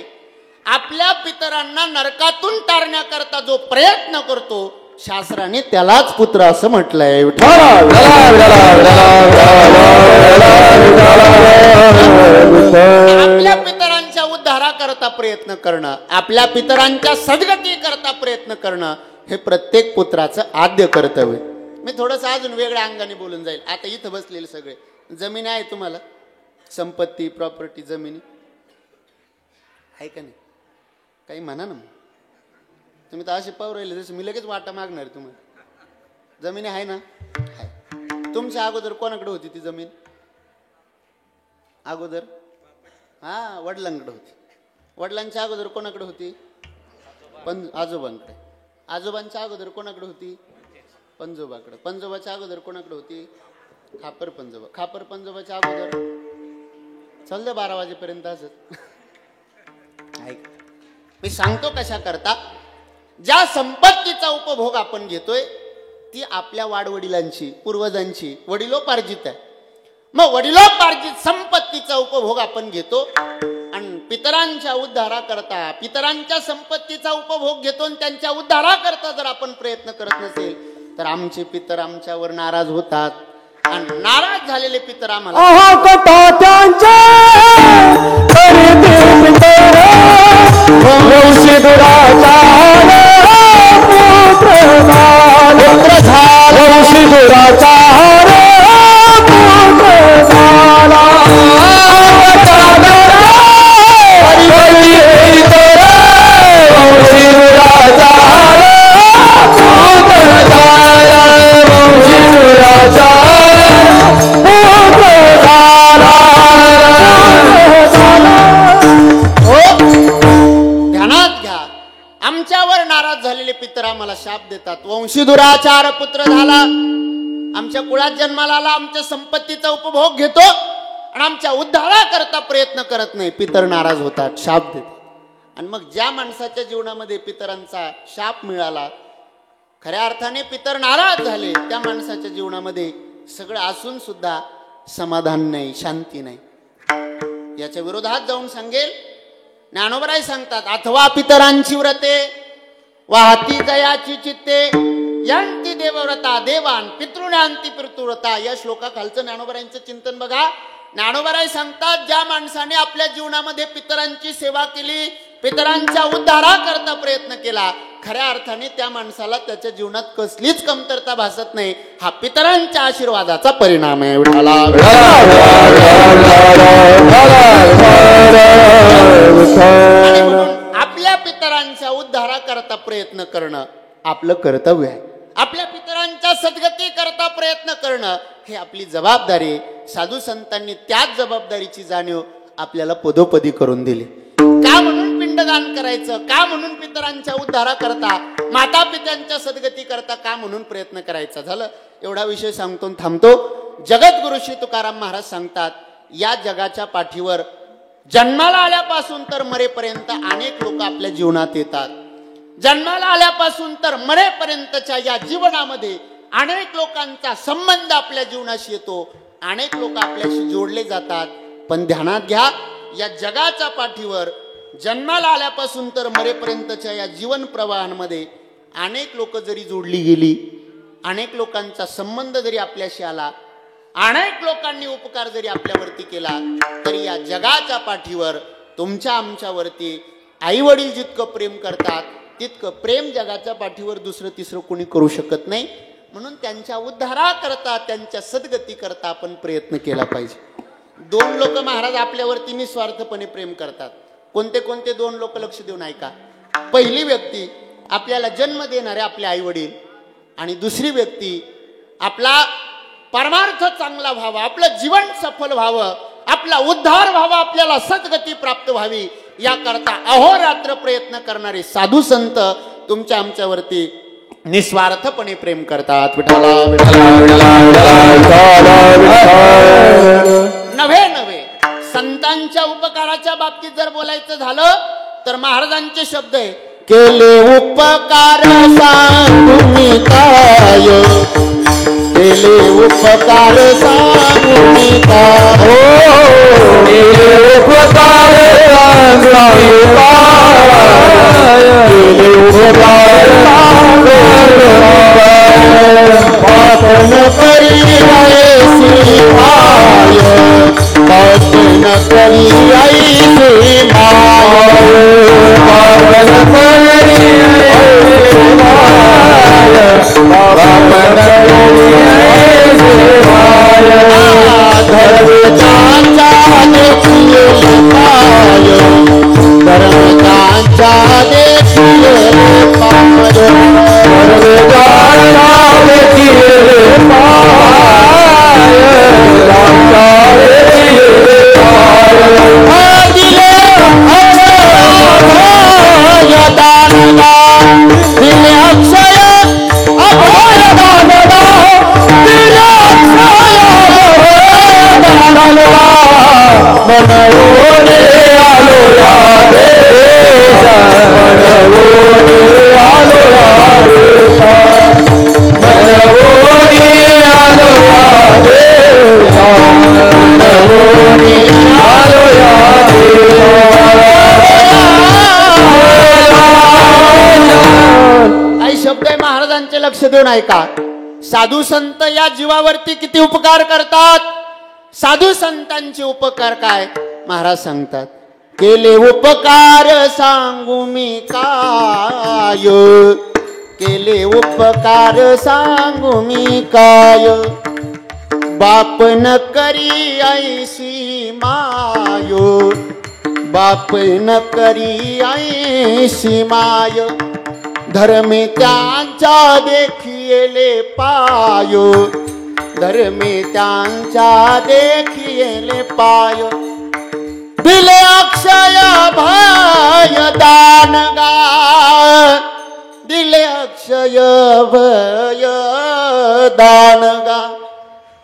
आपल्या पितरांना नरकातून टाळण्याकरता जो प्रयत्न करतो शास्त्राने त्यालाच पुत्र असं म्हटलंय. आपल्या पितरांच्या उद्धाराकरता प्रयत्न करणं, आपल्या पितरांच्या सद्गती करता प्रयत्न करणं हे प्रत्येक पुत्राचं आद्य कर्तव्य. मी थोडंसं अजून वेगळ्या अंगाने बोलून जाईल. आता इथं बसलेले सगळे जमीन आहे तुम्हाला, संपत्ती प्रॉपर्टी जमिनी आहे का नाही? काही म्हणा ना. तुम्ही तर असे पाहू राहिले जसं मी लगेच वाटा मागणार तुम्हाला. जमिनी आहे ना? आहे. तुमच्या अगोदर कोणाकडे होती ती जमीन? अगोदर वडिलांकडे होती. वडिलांच्या अगोदर कोणाकडे होती? आजोबांकडे. आजोबांच्या अगोदर कोणाकडे होती? पंजोबाकडे. पंजोबाच्या अगोदर कोणाकडे होती? खापर पंजोबा. खापर पंजोबाच्या अगोदर चल दे 12 वाजेपर्यंत असत. मी सांगतो कशा करता. ज्या संपत्तीचा उपभोग आपण घेतोय ती आपल्या वाडवडिलांची पूर्वजांची वडिलोपार्जित आहे. मग वडिलोपार्जित संपत्तीचा उपभोग आपण घेतो आणि पितरांच्या उद्धाराकरता पितरांच्या संपत्तीचा उपभोग घेतो आणि त्यांच्या उद्धाराकरता जर आपण प्रयत्न करत नसेल तर आमचे पितर आमच्यावर नाराज होतात आणि नाराज झालेले पितर आम्हाला आमच्यावर नाराज झालेले पितर आम्हाला शाप देतात. वंशी दुराचार पुत्र झाला, आमच्या कुळात जन्माला आला, आमच्या संपत्तीचा उपभोग घेतो आणि आमच्या उद्धाराकरता प्रयत्न करत नाही. पितर नाराज होतात, शाप देतात. आणि मग ज्या माणसाच्या जीवनामध्ये पितरांचा शाप मिळाला, खऱ्या अर्थाने पितर नाराज झाले, त्या माणसाच्या जीवनामध्ये सगळं असून सुद्धा समाधान नाही, शांती नाही. याच्या विरोधात जाऊन सांगेल ज्ञानोबराय सांगतात अथवा पितरांची व्रते वाहती जयाची चित्ते यांती देवव्रता देवान पितृण्यांती पितृव्रता. या श्लोकाखालचं ज्ञानोबरायांचं चिंतन बघा. ज्ञानोबराय सांगतात ज्या माणसाने आपल्या जीवनामध्ये पितरांची सेवा केली, पितरांच्या उद्धाराकरता प्रयत्न केला, खऱ्या अर्थाने त्या माणसाला त्याच्या जीवनात कसलीच कमतरता भासत नाही. हा पितरांच्या आशीर्वादाचा परिणाम आहे. आपल्या पितरांच्या उद्धाराकरता प्रयत्न करणं आपलं कर्तव्य आहे. आपल्या पितरांच्या सद्गती करता प्रयत्न करणं हे आपली जबाबदारी आहे. साधू संतांनी त्याच जबाबदारीची जाणीव आपल्याला पदोपदी करून दिली. का म्हणून पिंडदान करायचं, का म्हणून पितरांच्या उद्धारा करता, माता पित्यांच्या सद्गती करता का म्हणून प्रयत्न करायचा. झालं. एवढा विषय सांगतो थांबतो. जगद्गुरु श्री तुकाराम महाराज सांगतात या जगाच्या पाठीवर जन्माला आल्यापासून तर मरेपर्यंत अनेक लोक आपल्या जीवनात येतात. जन्माला आल्यापासून तर मरेपर्यंतच्या या जीवनामध्ये अनेक लोकांचा संबंध आपल्या जीवनाशी येतो, अनेक लोक आपल्याशी जोडले जातात. पण ध्यानात घ्या, या जगाच्या पाठीवर जन्माला आल्यापासून तर मरेपर्यंतच्या या जीवन प्रवाहांमध्ये अनेक लोक जरी जोडली गेली, अनेक लोकांचा संबंध जरी आपल्याशी आला, अनेक लोकांनी उपकार जरी आपल्यावरती केला, तरी या जगाच्या पाठीवर तुमच्या आमच्यावरती आई वडील जितकं प्रेम करतात तितकं प्रेम जगाच्या पाठीवर दुसरं तिसरं कोणी करू शकत नाही. म्हणून त्यांच्या उद्धाराकरता त्यांच्या सद्गती करता आपण प्रयत्न केला पाहिजे. दोन लोक महाराज आपल्यावरती निस्वार्थपणे प्रेम करतात. कोणते कोणते दोन लोक लक्ष देऊन ऐका. पहिली व्यक्ती आपल्याला जन्म देणारे आपले आई वडील, आणि दुसरी व्यक्ती आपला परमार्थ चांगला व्हावा, आपलं जीवन सफल व्हावं, आपला उद्धार व्हावा, आपल्याला सद्गती प्राप्त व्हावी याकरता अहोरात्र प्रयत्न करणारे साधू संत तुमच्या आमच्यावरती निस्वार्थपणे प्रेम करतात. नव्हे संतांच्या उपकाराच्या बाबतीत जर बोलायचं झालं तर महाराजांचे शब्द आहे, केले उपकार सांगून काय, केले उपकार सांगून काय, केले उपकार सांगून काय, केले उपकार पापन करी ऐसी माय, पापन करी ऐसी माय, पापन करी ऐसी माय, पापन करी ऐसी माय, धर्मदांचा देखिए पाय, धर्मदांचा देखिए पाय, धर्मदांचा देखिए पाय, दिले अक्षय अभय दानगा, दिले अक्षय मनोरे आलो या देश, मनोरे आलो या देश, मनोरे आलो या देश, मनोरे आलो या देश. काही शब्द आहे महाराजांचे, लक्ष देऊन ऐका. साधू संत या जीवावरती किती उपकार करतात. साधू संतांचे उपकार काय महाराज सांगतात, केले उपकार सांगू मी काय, केले उपकार सांगू मी काय, बाप न करी ऐसी माय, बाप न करी ऐसी माय, धर्मे त्यांच्या देखिएले पाय, धर्मे त्यांच्या देखिएले पाय, दिले अक्षय भय दानगा, दिले अक्षय भय दानगा,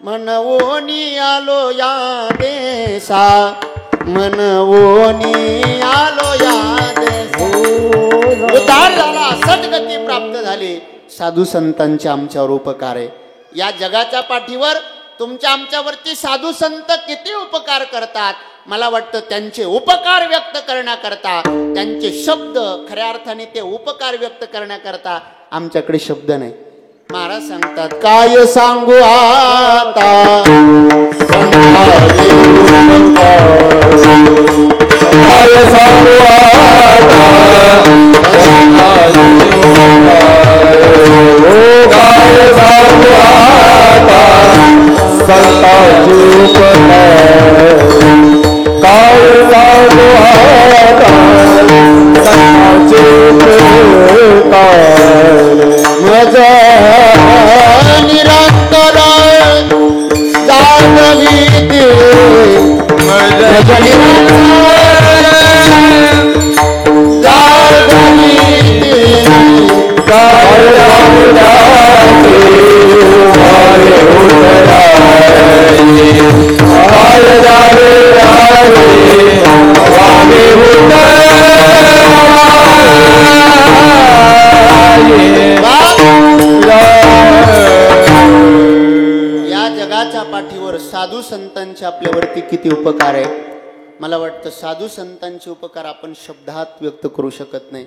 मनवोनी आलो या देशा, मनवोनी आलो या देशा. उद्धार झाला, सद्गती प्राप्त झाली. साधू संतांचे आमच्यावर उपकार आहे. या जगाच्या पाठीवर तुमच्या आमच्यावरती साधू संत किती उपकार करतात. मला वाटतं त्यांचे उपकार व्यक्त करण्याकरता, त्यांचे शब्द खऱ्या अर्थाने ते उपकार व्यक्त करण्याकरता आमच्याकडे शब्द नाही. महाराज सांगतात, काय सांगू आता काय सांगू आता, काय सांगू आता संतांचे उपकार, काय सांगू आता संतांचे उपकार, माझा निरंतर जागवी दे, माझा निरंतर जागवी दे, काय राहुराते वारे उतराये, काय राहुराते वारे या जगाच्या पाठीवर साधू संतांचे आपल्यावरती किती उपकार आहे. मला वाटतं साधू संतांचे उपकार आपण शब्दात व्यक्त करू शकत नाही.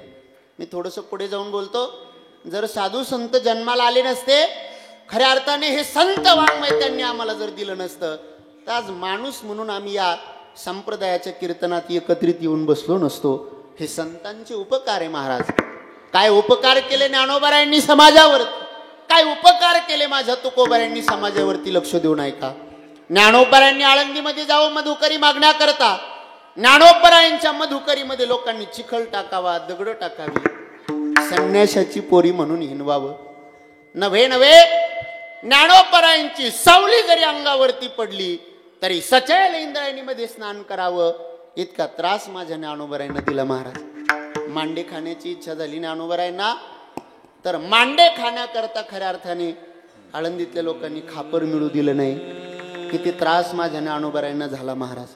मी थोडंसं पुढे जाऊन बोलतो. जर साधू संत जन्माला आले नसते, खऱ्या अर्थाने हे संत वाङ्मय त्यांनी आम्हाला जर दिलं नसतं, तर आज माणूस म्हणून आम्ही या संप्रदायाच्या कीर्तनात एकत्रित येऊन बसलो नसतो. हे संतांचे उपकार आहे महाराज. काय उपकार केले ज्ञानोबारायांनी समाजावर, काय उपकार केले माझ्या तुकोबारायांनी समाजावरती लक्ष देऊ नये का? ज्ञानोबारायांनी आळंदीमध्ये जावं मधुकरी मागण्याकरता. ज्ञानोबारायांच्या मधुकरीमध्ये लोकांनी चिखल टाकावा, दगड टाकावी, संन्याशाची पोरी म्हणून हिनवावं. नव्हे नव्हे, ज्ञानोबारायांची सावली जरी अंगावरती पडली तरी सचैल इंद्रायणीमध्ये स्नान करावं, इतका त्रास माझ्या ज्ञानोबारायांना दिला महाराज. मांडे खाण्याची इच्छा झाली ज्ञानोबारायांना, तर मांडे खाण्याकरता खऱ्या अर्थाने आळंदीतल्या लोकांनी खापर मिळू दिलं नाही. किती त्रास माझ्या ज्ञानोबारायांना झाला महाराज.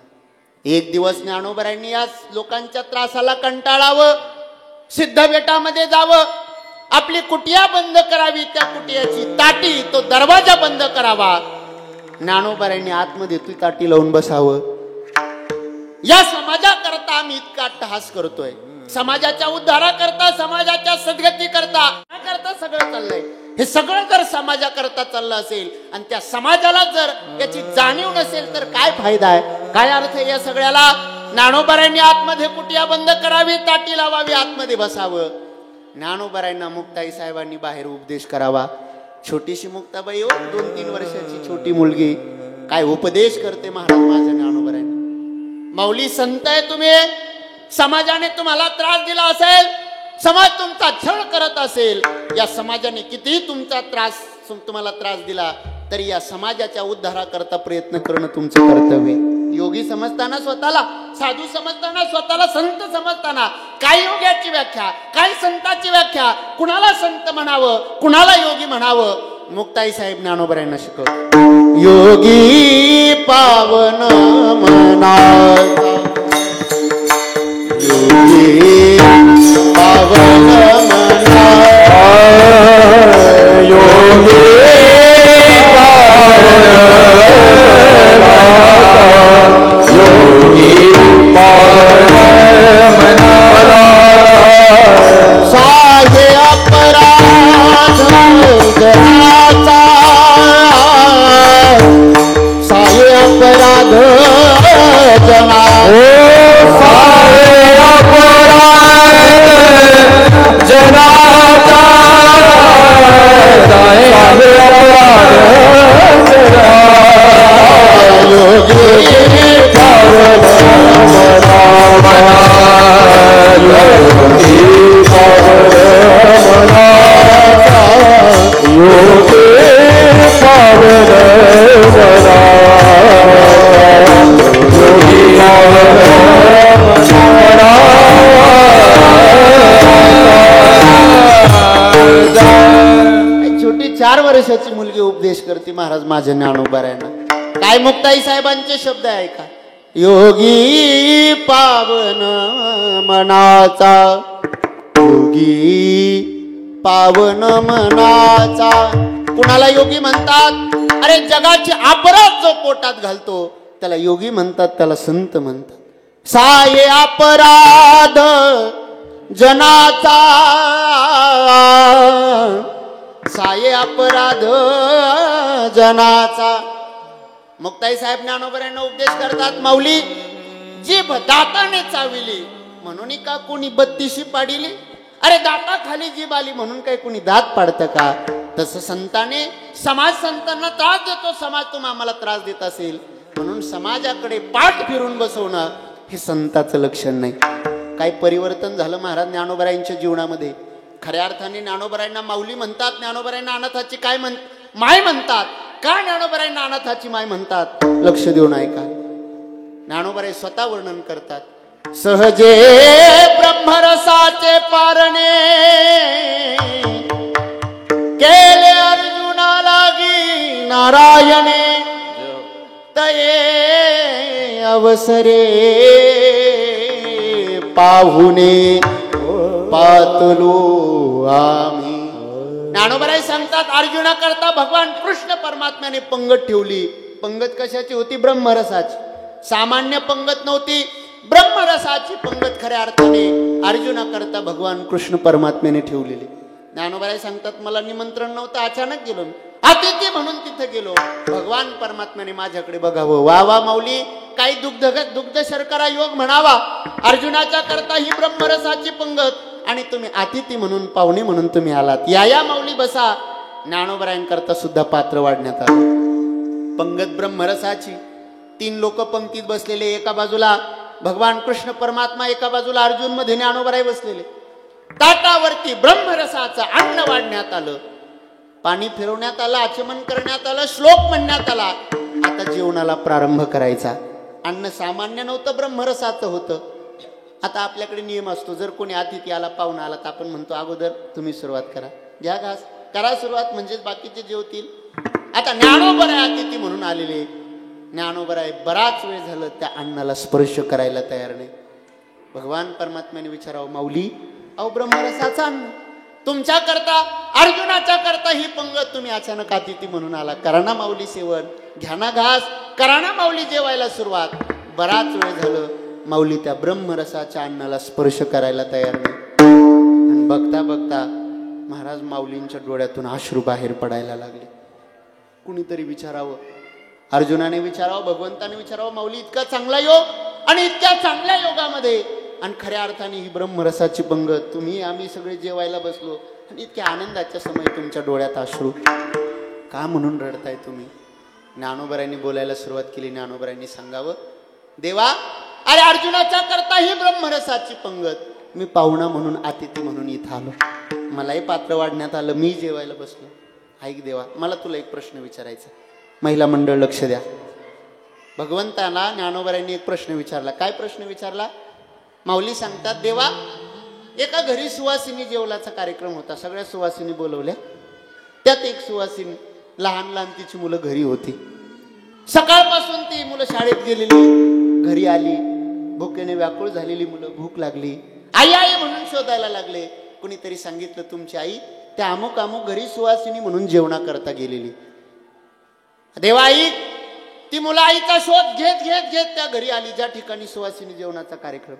एक दिवस ज्ञानोबारायांनी या लोकांच्या त्रासाला कंटाळावं, सिद्धबेटामध्ये जावं, आपली कुटिया बंद करावी, त्या कुटियाची ताटी, तो दरवाजा बंद करावा. ज्ञानोबारायांनी आतमध्ये ती ताटी लावून बसावं. या समाजाकरता आम्ही इतका अट्टहास करतोय, समाजाच्या उद्धाराकरता, समाजाच्या सद्गती करता सगळं चाललंय. हे सगळं जर समाजाकरता चाललं असेल आणि त्या समाजाला जर याची जाणीव नसेल तर काय फायदा आहे, काय अर्थ आहे या सगळ्याला? ज्ञानोबारायांनी आतमध्ये कुटिया बंद करावी, ताटी लावावी, आतमध्ये बसावं. ज्ञानोबारायांना मुक्ताई साहेबांनी बाहेर उपदेश करावा. छोटीशी मुक्ताबाई हो, 2-3 वर्षाची छोटी मुलगी, काय उपदेश करते महाराज माझ्या ज्ञानोबारायांना. माऊली संत आहे तुम्ही, समाजाने तुम्हाला त्रास दिला असेल, समाज तुमचा छळ करत असेल, या समाजाने कितीही तुम्हाला त्रास दिला तरी या समाजाच्या उद्धाराकरता प्रयत्न करणं तुमचं कर्तव्य. योगी समजताना स्वतःला, साधू समजताना स्वतःला, संत समजताना काय योग्याची व्याख्या, काय संताची व्याख्या, कुणाला संत म्हणावं, कुणाला योगी म्हणावं, मुक्ताई साहेब ज्ञानोबारायांना शिकवतात. योगी पावन मना, योगी पावन मना, योगी योगी पावन मना, साये अपराध जनाचा, साये अपराध जना, साये अपराध जनाचा, साये अपराध योगी पावन मना, योगी पावन मना, योगी पावन मना, योगी पावन मना. छोटी 4 वर्षाची मुलगी उपदेश करते महाराज माझ्या ज्ञानोबारायांना. काय मुक्ताई साहेबांचे शब्द आहे का? योगी पावन मनाचा, योगी पावन मनाचा. कुणाला योगी म्हणतात? अरे जगाचे अपराध जो पोटात घालतो त्याला योगी म्हणतात, त्याला संत म्हणतात. साये अपराध जनाचा, साये अपराध जनाचा. मुक्ताई साहेब ज्ञानोबारायांना उपदेश करतात, माऊली जीभ दाताने चाविली म्हणून का कोणी 32 पाडिली? अरे दाताखाली जीभ आली म्हणून काय कोणी दात पाडतं का? तसं संताने, समाज संतांना त्रास देतो, समाज तुम्ही आम्हाला त्रास देत असेल म्हणून समाजाकडे पाठ फिरून बसवणं हे संताचं लक्षण नाही. काय परिवर्तन झालं महाराज ज्ञानोबारायांच्या जीवनामध्ये. खऱ्या अर्थाने ज्ञानोबारायांना माऊली म्हणतात, ज्ञानोबारायांना अनाथाची माय म्हणतात. का ज्ञानोबारायांना अनाथाची माय म्हणतात? लक्ष देऊन ऐका. ज्ञानोबाराय स्वतः वर्णन करतात. सहजे ब्रह्मरसाचे पारणे केले अर्जुना लागी नारायणे, तये अवसरे पाहुणे पातलो आम्ही. ज्ञानोबाराय सांगतात, अर्जुना करता भगवान कृष्ण परमात्म्याने पंगत ठेवली. पंगत कशाची होती? ब्रह्मरसाची. सामान्य पंगत नव्हती, ब्रह्मरसाची पंगत खऱ्या अर्थाने अर्जुना करता भगवान कृष्ण परमात्म्याने ठेवलेली. ज्ञानोबाराय सांगतात, मला निमंत्रण नव्हतं, अचानक गेलो, अतिथी म्हणून तिथे गेलो. भगवान परमात्म्याने माझ्याकडे बघावं. वा वा माऊली, काही दुग्ध शर्करा योग म्हणावा. अर्जुनाच्या करता ही ब्रह्मरसाची पंगत आणि तुम्ही अतिथी म्हणून पाहुणे म्हणून तुम्ही आलात. या माऊली बसा. ज्ञानोबरायांकरता सुद्धा पात्र वाढण्यात आलं. पंगत ब्रह्मरसाची. 3 लोक पंक्तीत बसलेले. एका बाजूला भगवान कृष्ण परमात्मा, एका बाजूला अर्जुन, मध्ये ज्ञानोबराय बसलेले. ताटावरती ब्रह्मरसाचं अन्न वाढण्यात आलं. पाणी फिरवण्यात आलं, आचमन करण्यात आलं, श्लोक म्हणण्यात आला. आता जेवणाला प्रारंभ करायचा. अन्न सामान्य नव्हतं, ब्रह्मरसाचं होतं. आता आपल्याकडे नियम असतो, जर कोणी अतिथी आला, पाहुणा आला, तर आपण म्हणतो अगोदर तुम्ही सुरुवात करा, घ्या घास, करा सुरुवात, म्हणजेच बाकीचे जेवतील. आता ज्ञानोबराय अतिथी म्हणून आलेले. ज्ञानोबराय बराच वेळ झालं त्या अन्नाला स्पर्श करायला तयार नाही. भगवान परमात्म्याने विचारावं, माऊली अहो ब्रह्मरसाचा अन्न तुमच्या करता, अर्जुनाच्या करता ही पंगत तुम्ही अचानक अतिथी म्हणून आला, करा ना माऊली सेवन, घ्या ना घास, करा ना माऊली जेवायला सुरुवात. बराच वेळ झालं माऊली त्या ब्रह्मरसाच्या अन्नाला स्पर्श करायला तयार नाही. आणि बघता बघता महाराज माऊलींच्या डोळ्यातून अश्रू बाहेर पडायला लागले. कुणीतरी विचारावं, अर्जुनाने विचारावं, भगवंताने विचारावं, माऊली इतका चांगला योग आणि इतक्या चांगल्या योगामध्ये आणि खऱ्या अर्थाने ही ब्रह्मरसाची पंगत, तुम्ही आम्ही सगळे जेवायला बसलो आणि इतक्या आनंदाच्या समयी तुमच्या डोळ्यात अश्रू का म्हणून रडताय तुम्ही? ज्ञानोबरायांनी बोलायला सुरुवात केली. ज्ञानोबरायांनी सांगावं, देवा अरे अर्जुनाच्या करता ही ब्रह्मरसाची पंगत, मी पाहुणा म्हणून अतिथी म्हणून इथं आलो, मलाही पात्र वाढण्यात आलं, मी जेवायला बसलो. ऐक देवा, मला तुला एक प्रश्न विचारायचा. महिला मंडळ लक्ष द्या. भगवंताला ज्ञानोबरायांनी एक प्रश्न विचारला. काय प्रश्न विचारला? माऊली सांगतात, देवा एका घरी सुवासिनी जेवलाचा कार्यक्रम होता, सगळ्या सुवासिनी बोलवल्या. त्यात एक सुवासिनी लहान लहान तिची मुलं घरी होती. सकाळपासून ती मुलं शाळेत गेलेली, घरी आली, भुकेने व्याकुळ झालेली मुलं, भूक लागली, आई आई म्हणून शोधायला लागले. कुणीतरी सांगितलं, तुमची आई त्या अमुक अमुक घरी सुवासिनी म्हणून जेवणा करता गेलेली. देवा आई, ती मुलं आईचा शोध घेत घेत घेत त्या घरी आली ज्या ठिकाणी सुवासिनी जेवणाचा कार्यक्रम.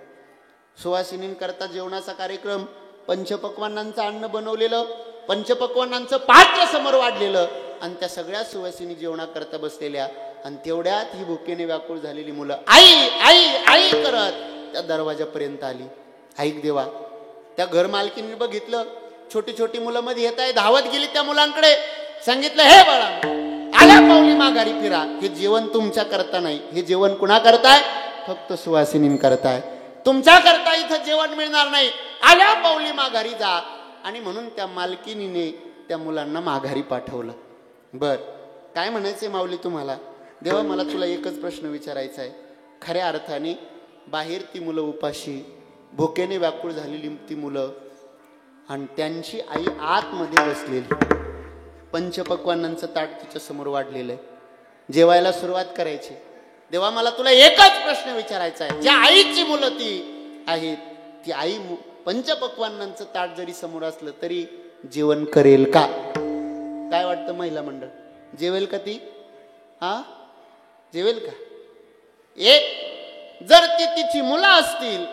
सुवासिनींकरता जेवणाचा कार्यक्रम, पंचपक्वान्नांचं अन्न बनवलेलं, पंचपक्वान्नांचं पात्र समोर वाढलेलं आणि त्या सगळ्या सुवासिनी जेवणाकरता बसलेल्या. आणि तेवढ्यात ही भुकेने व्याकुळ झालेली मुलं आई आई आई करत त्या दरवाजापर्यंत आली. ऐक देवा, त्या घर मालकीने बघितलं, छोटी छोटी मुलं मध्ये येत आहे, धावत गेली त्या मुलांकडे, सांगितलं, हे बाळा आल्या पावली माघारी फिरा, हे जेवण तुमच्या करता नाही, हे जेवण कुणा करताय? फक्त सुवासिनीं करताय, तुमच्या करता इथं जेवण मिळणार नाही, आल्या पावली माघारी जा. आणि म्हणून त्या मालकिनीने त्या मुलांना माघारी पाठवलं. बर, काय म्हणायचंय माऊली तुम्हाला? देवा मला तुला एकच प्रश्न विचारायचा आहे. खऱ्या अर्थाने बाहेर ती मुलं उपाशी भुकेने व्याकुळ झालेली ती मुलं आणि त्यांची आई आतमध्ये बसलेली, पंचपक्वान्नांचं ताट तिच्या समोर वाढलेलं आहे, जेवायला सुरुवात करायची. देवा मला तुला एकच प्रश्न विचारायचा आहे. ज्या आईची मुलं ती आहेत, ती आई पंचपक्वान्नांचं ताट जरी समोर असलं तरी जेवण करेल का? काय वाटतं महिला मंडळ, जेवेल का ती? हा, जेवेल का? एक जर ती तिची मुलं असतील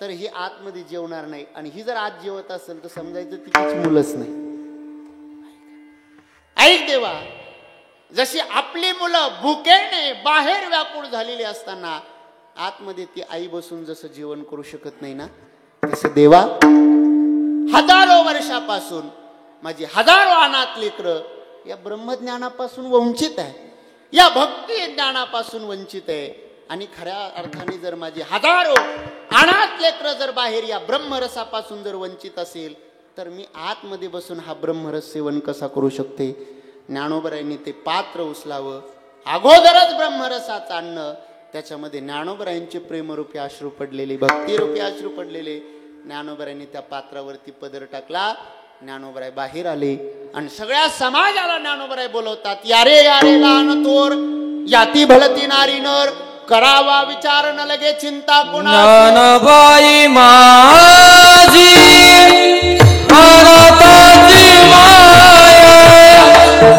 तर ही आतमध्ये जेवणार नाही, आणि ही जर आत जेवत असेल तर समजायचं ती तिची मुलंच नाही. ऐक देवा, जशी आपली मुलं भुकेने बाहेर व्याकुळ झालेली असताना आतमध्ये ती आई बसून जसं जेवण करू शकत नाही ना, तसं देवा हजारो वर्षापासून माझी हजारो अनाथ लेकरं या ब्रह्मज्ञानापासून वंचित आहे, या भक्ती ज्ञानापासून वंचित आहे. आणि खऱ्या अर्थाने जर माझी हजारो अनाथ लेकरं जर बाहेर या ब्रह्मरसापासून जर वंचित असेल तर मी आतमध्ये बसून हा ब्रह्मरस सेवन कसा करू शकते? ज्ञानोबरायांनी ते पात्र उचलावं, अगोदरच ब्रह्मरसाचं अन्न, त्याच्यामध्ये ज्ञानोबरायांचे प्रेमरूपी अश्रू पडलेले, भक्तिरूपी अश्रू पडलेले. ज्ञानोबरायांनी त्या पात्रावरती पदर टाकला. ज्ञानोबराय बाहेर आले आणि सगळ्या समाजाला ज्ञानोबराय बोलवतात, यारे यारे लहान थोर, याती भलती नारी नर, करावा विचार न लगे चिंता कोणा. ज्ञानबाई माझी अनाथाची माया,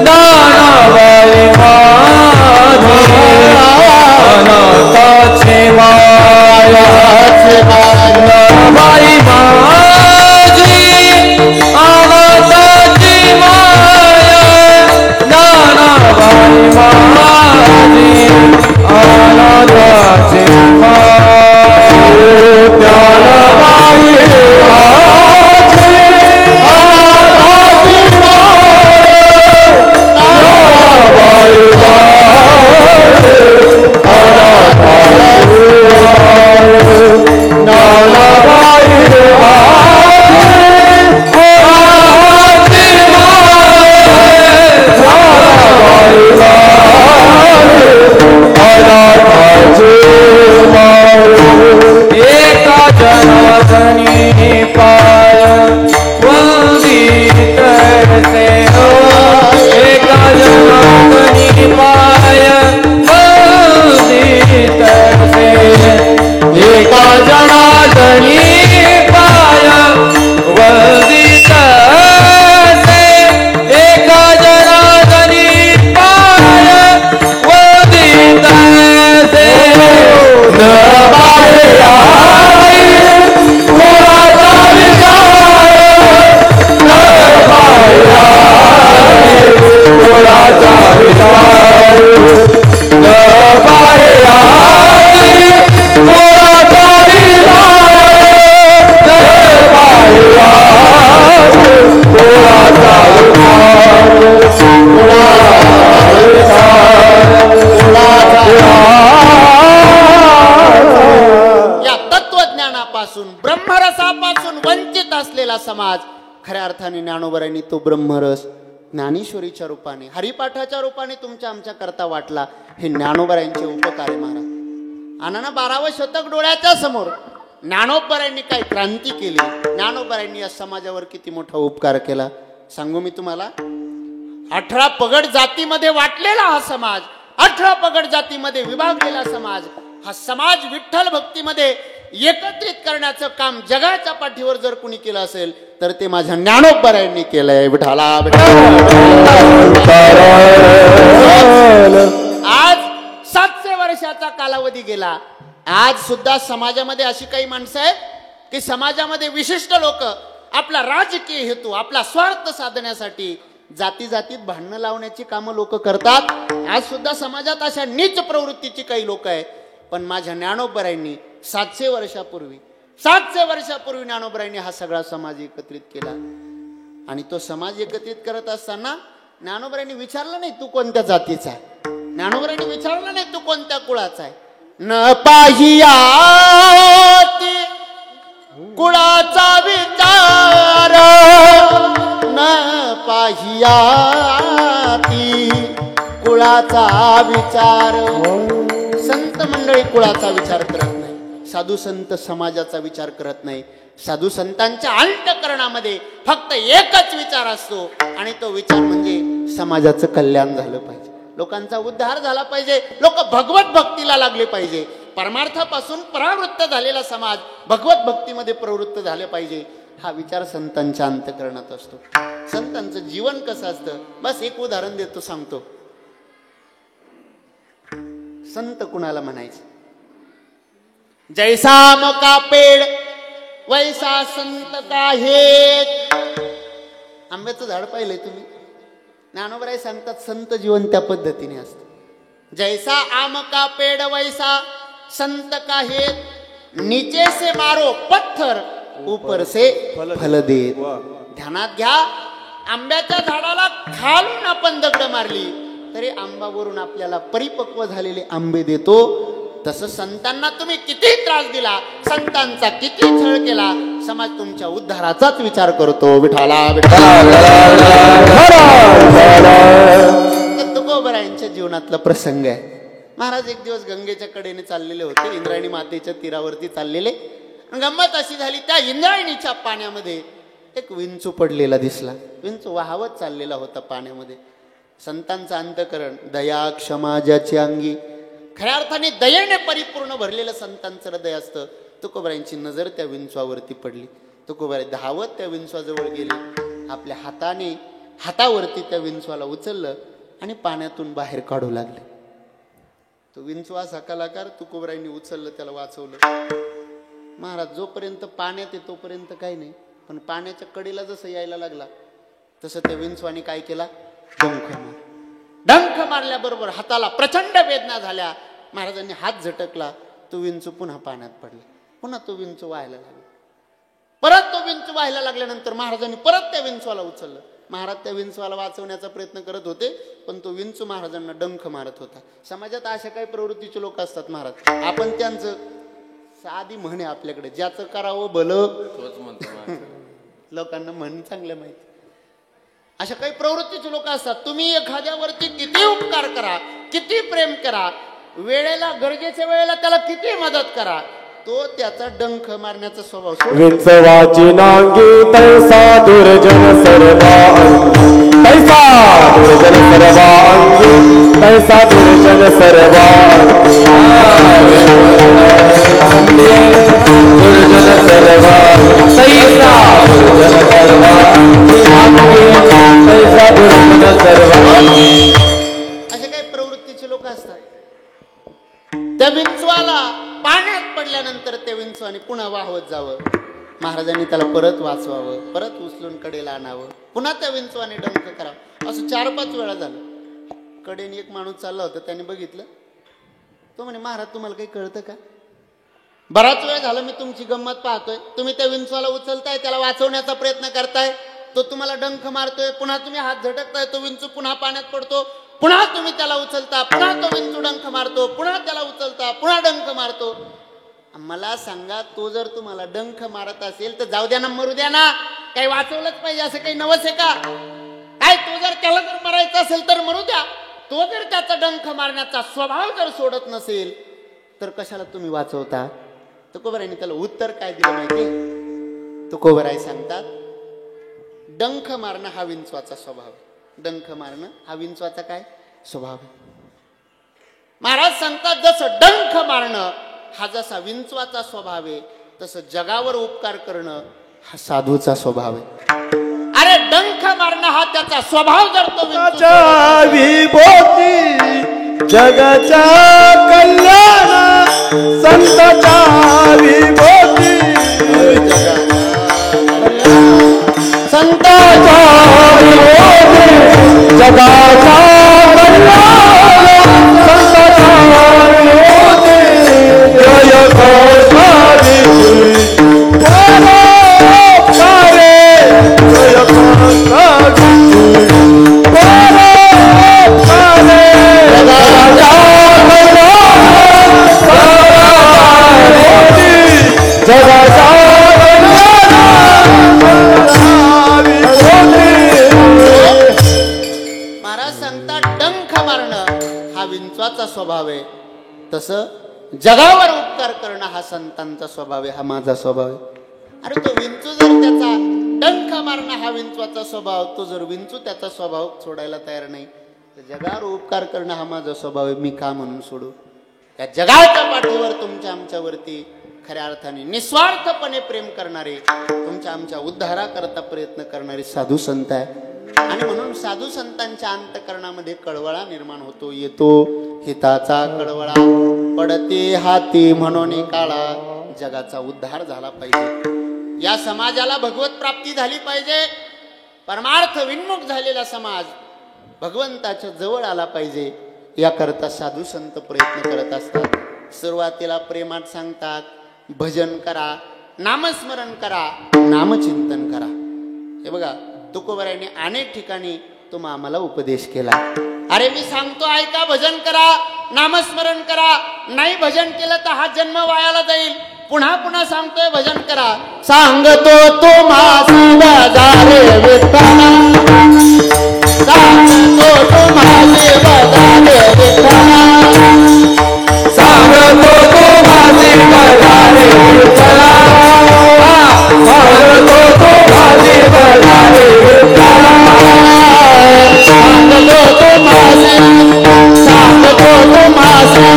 ज्ञानबाई माझी अनाथाची माया, ज्ञानबाई माझी अनाथाची माया, ज्ञानबाई माझी जनार्दनाचे त्याला बाई एका जनार्दनी पाय वंदित से एका जनार्दनी पाय वंदित से एका जनार्दनी पाय वंदित से एका जनार्दनी पाय वंदित से न ब्रह्मरसापासून वंचित असलेला समाज खऱ्या अर्थाने ज्ञानोबरांनी तो ब्रह्मरस ज्ञानेश्वरीच्या रूपाने हरिपाठाच्या रूपाने तुमच्या आमच्या करता वाटला. हे ज्ञानोबरांचे उपकार आहे महाराज. आनाना 12वं शतक डोळ्याच्या समोर ज्ञानोबरांनी काय क्रांती केली. ज्ञानोबरांनी या समाजावर किती मोठा उपकार केला सांगू मी तुम्हाला. 18 पगड जातीमध्ये वाटलेला हा समाज, 18 पगड जातीमध्ये विभागलेला समाज, हा समाज विठ्ठल भक्तीमध्ये एकत्रित करण्याचं काम जगाच्या पाठीवर जर कुणी केलं असेल तर ते माझ्या ज्ञानोबरांनी केलंय. विठाला आज 700 वर्षाचा कालावधी गेला. आज सुद्धा समाजामध्ये अशी काही माणसं आहेत की समाजामध्ये विशिष्ट लोक आपला राजकीय हेतू, आपला स्वार्थ साधण्यासाठी जाती जातीत भांडणं लावण्याची कामं लोक करतात. आज सुद्धा समाजात अशा नीच प्रवृत्तीची काही लोक आहेत. पण माझ्या ज्ञानोबरांनी 700 वर्षापूर्वी ज्ञानोबरांनी हा सगळा समाज एकत्रित केला. आणि तो समाज एकत्रित करत असताना ज्ञानोबरांनी विचारलं नाही तू कोणत्या जातीचा आहे, ज्ञानोबरांनी विचारलं नाही तू कोणत्या कुळाचा आहे. न पाहिया कुळाचा विचार, न पाहिया कुळाचा विचार. संत मंडळी कुळाचा विचार करत नाही, साधू संत समाजाचा विचार करत नाही. साधू संतांच्या अंतःकरणामध्ये फक्त एकच विचार असतो आणि तो विचार म्हणजे समाजाचं कल्याण झालं पाहिजे, लोकांचा उद्धार झाला पाहिजे, लोक भगवत भक्तीला लागले पाहिजे. परमार्थापासून परावृत्त झालेला समाज भगवत भक्तीमध्ये प्रवृत्त झाले पाहिजे, हा विचार संतांच्या अंतःकरणात असतो. संतांचं जीवन कसं असतं बस एक उदाहरण देतो सांगतो. संत कुणाला म्हणायचे? जैसा मका पेड वैसा संत का हेत. आंब्याचं झाड पाहिलंय तुम्ही? ज्ञानोबराय सांगतात संत जीवन त्या पद्धतीने असतं. जैसा आम का पेड़ वैसा संत का हेत, नीचे से मारो पत्थर ऊपर से फल देत. ध्यानात घ्या, आंब्याच्या झाडाला खालून आपण दगड मारली तरी आंबावरून आपल्याला परिपक्व झालेले आंबे देतो. तसं संतांना तुम्ही किती त्रास दिला, संतांचा किती छळ केला, समाज तुमच्या उद्धाराचाच विचार करतो. विठाला तुकोबरायांच्या जीवनातला प्रसंग आहे. महाराज एक दिवस गंगेच्या कडेने चाललेले होते, इंद्रायणी मातेच्या तीरावरती चाललेले. गंमत अशी झाली, त्या इंद्रायणीच्या पाण्यामध्ये एक विंचू पडलेला दिसला. विंचू वाहवत चाललेला होता पाण्यामध्ये. संतांचं अंतःकरण दया क्षमा ज्याची अंगी, खऱ्या अर्थाने दयेने परिपूर्ण भरलेलं संतांचं हृदय असतं. तुकोबरायांची नजर त्या विंचवावरती पडली. तुकोबराय धावत त्या विंचवाजवळ गेले, आपल्या हातावरती त्या विंचवाला उचललं आणि पाण्यातून बाहेर काढू लागले. तो विंचवा सकालाकार तुकोबरायांनी उचललं, त्याला वाचवलं. महाराज जोपर्यंत पाण्यात आहे तोपर्यंत काही नाही, पण पाण्याच्या कडेला जसं यायला लागला तसं त्या विंचवाने काय केला, डंख मारल्याबरोबर हाताला प्रचंड वेदना झाल्या. महाराजांनी हात झटकला, तो विंचू पुन्हा पाण्यात पडला. पुन्हा तो विंचू व्हायला लागला. परत तो विंचू व्हायला लागल्यानंतर महाराजांनी परत त्या विंचवाला उचललं. महाराज त्या विंचवाला वाचवण्याचा प्रयत्न करत होते, पण तो विंचू महाराजांना डंख मारत होता. समाजात अशा काही प्रवृत्तीचे लोक असतात महाराज, आपण त्यांचं साधी म्हणे आपल्याकडे, ज्याचं करावं भलं तोच म्हणतो. लोकांना म्हण चांगलं माहिती. अशा काही प्रवृत्तीचे लोक असतात. तुम्ही एखाद्यावरती किती उपकार करा, किती प्रेम करा, वेळेला गरजेच्या वेळेला त्याला किती मदत करा, तो त्याचा डंख मारण्याचा स्वभाव विंचवाची नांगी तैसा दुर्जन सर्वा अंगी, तैसा दुर्जन सर्वा अंगी, तैसा दुर्जन सर्वा दुर्जन सर्वा तैसा दुर्जन सर्वा तैसा दुर्जन सर्वा. असे काही प्रवृत्तीचे लोक असतात. त्या विंचवाला पाण्यात पडल्यानंतर त्या विंचवाने पुन्हा वाहवत जावं, महाराजांनी त्याला परत वाचवावं, परत उचलून कडेला आणावं, पुन्हा त्या विंचवाने डंख करावं. असं 4-5 वेळा झालं. कडेने एक माणूस चालला होता, त्याने बघितलं. तो म्हणे, महाराज तुम्हाला काही कळतं का? बराच वेळ झाला मी तुमची गंमत पाहतोय. तुम्ही त्या विंचवाला उचलताय, त्याला वाचवण्याचा प्रयत्न करताय, तो तुम्हाला डंख मारतोय, पुन्हा तुम्ही हात झटकताय, तो विंचू पुन्हा पाण्यात पडतो, पुन्हा तुम्ही त्याला उचलता, पुन्हा तो विंचू डंख मारतो, पुन्हा त्याला उचलता, पुन्हा डंख मारतो. मला सांगा, तो जर तुम्हाला डंख मारत असेल तर जाऊ द्या ना, मरू द्या ना, काही वाचवलंच पाहिजे असं काही नवस आहे का? काय तो जर त्याला जर मारायचं असेल तर मरू द्या. तो जर त्याचा डंख मारण्याचा स्वभाव जर सोडत नसेल तर कशाला तुम्ही वाचवता? तुकोबरायांनी त्याला उत्तर काय दिलं माहिती? तुकोबराय सांगतात, डंख मारणं हा विंचवाचा स्वभाव. डंख मारणं हा विंचवाचा काय स्वभाव आहे. महाराज सांगतात, जसं डंख मारणं हा जसा विंचवाचा स्वभाव आहे, तसं जगावर उपकार करणं हा साधूचा स्वभाव आहे. अरे डंख मारणं हा त्याचा स्वभाव जर तो विभूती जगाच्या कल्याण संतांच्या विभूती संतांच्या विभूती जगाच्या कल्याण संतांच्या विभूती जय घोषारी महाराज सांगतात, डंख मारणं हा विंचवाचा स्वभाव आहे, तसं जगावर उपकार करणं हा संतांचा स्वभाव आहे, हा माझा स्वभाव आहे. अरे तो विंचू जर त्याचा डंख मारणं हा विंचवाचा स्वभाव, तो जर विंचू त्याचा स्वभाव सोडायला तयार नाही, तर जगावर उपकार करणं हा माझा स्वभाव आहे, मी का म्हणून सोडू? या जगाच्या पाठीवर तुमच्या आमच्यावरती खऱ्या अर्थाने निस्वार्थपणे प्रेम करणारे, तुमच्या आमच्या उद्धाराकरता प्रयत्न करणारे साधू संत आहे. आणि म्हणून साधू संतांच्या अंतकरणामध्ये कळवळा निर्माण होतो. येतो हिताचा कळवळा, पडते हाती म्हणून काळा. जगाचा उद्धार झाला पाहिजे, या समाजाला भगवत प्राप्ती झाली पाहिजे, परमार्थ विन्मुख झालेला समाज भगवंताच्या जवळ आला पाहिजे, याकरता साधू संत प्रयत्न करत असतात. सुरुवातीला प्रेमात सांगतात, भजन करा, नामस्मरण करा, नामचिंतन करा. हे बघा, तुकोबरायांनी अनेक ठिकाणी तुम्हा आम्हाला उपदेश केला. अरे मी सांगतो ऐका, भजन करा, नामस्मरण करा. नाही भजन केलं तर हा जन्म वायाला जाईल. पुन्हा पुन्हा सांगतोय भजन करा. सांगतो तुम्हासी बजारे विठ्ठला, सांगतो तुम्हासी बजारे विठ्ठला, सांगतो तुम्हासी बजारे विठ्ठला, सांगतो तुम्हासी बजारे विठ्ठला, सांगतो तुम्हासी, सांगतो तुम्हासी,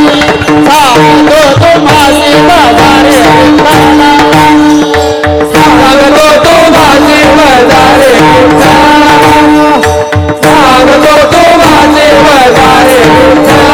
सांगतो तुम्हासी बजारे विठ्ठला, सांगतो तुम्हासी बजारे विठ्ठला, सांगतो तुम्हासी बजारे विठ्ठला,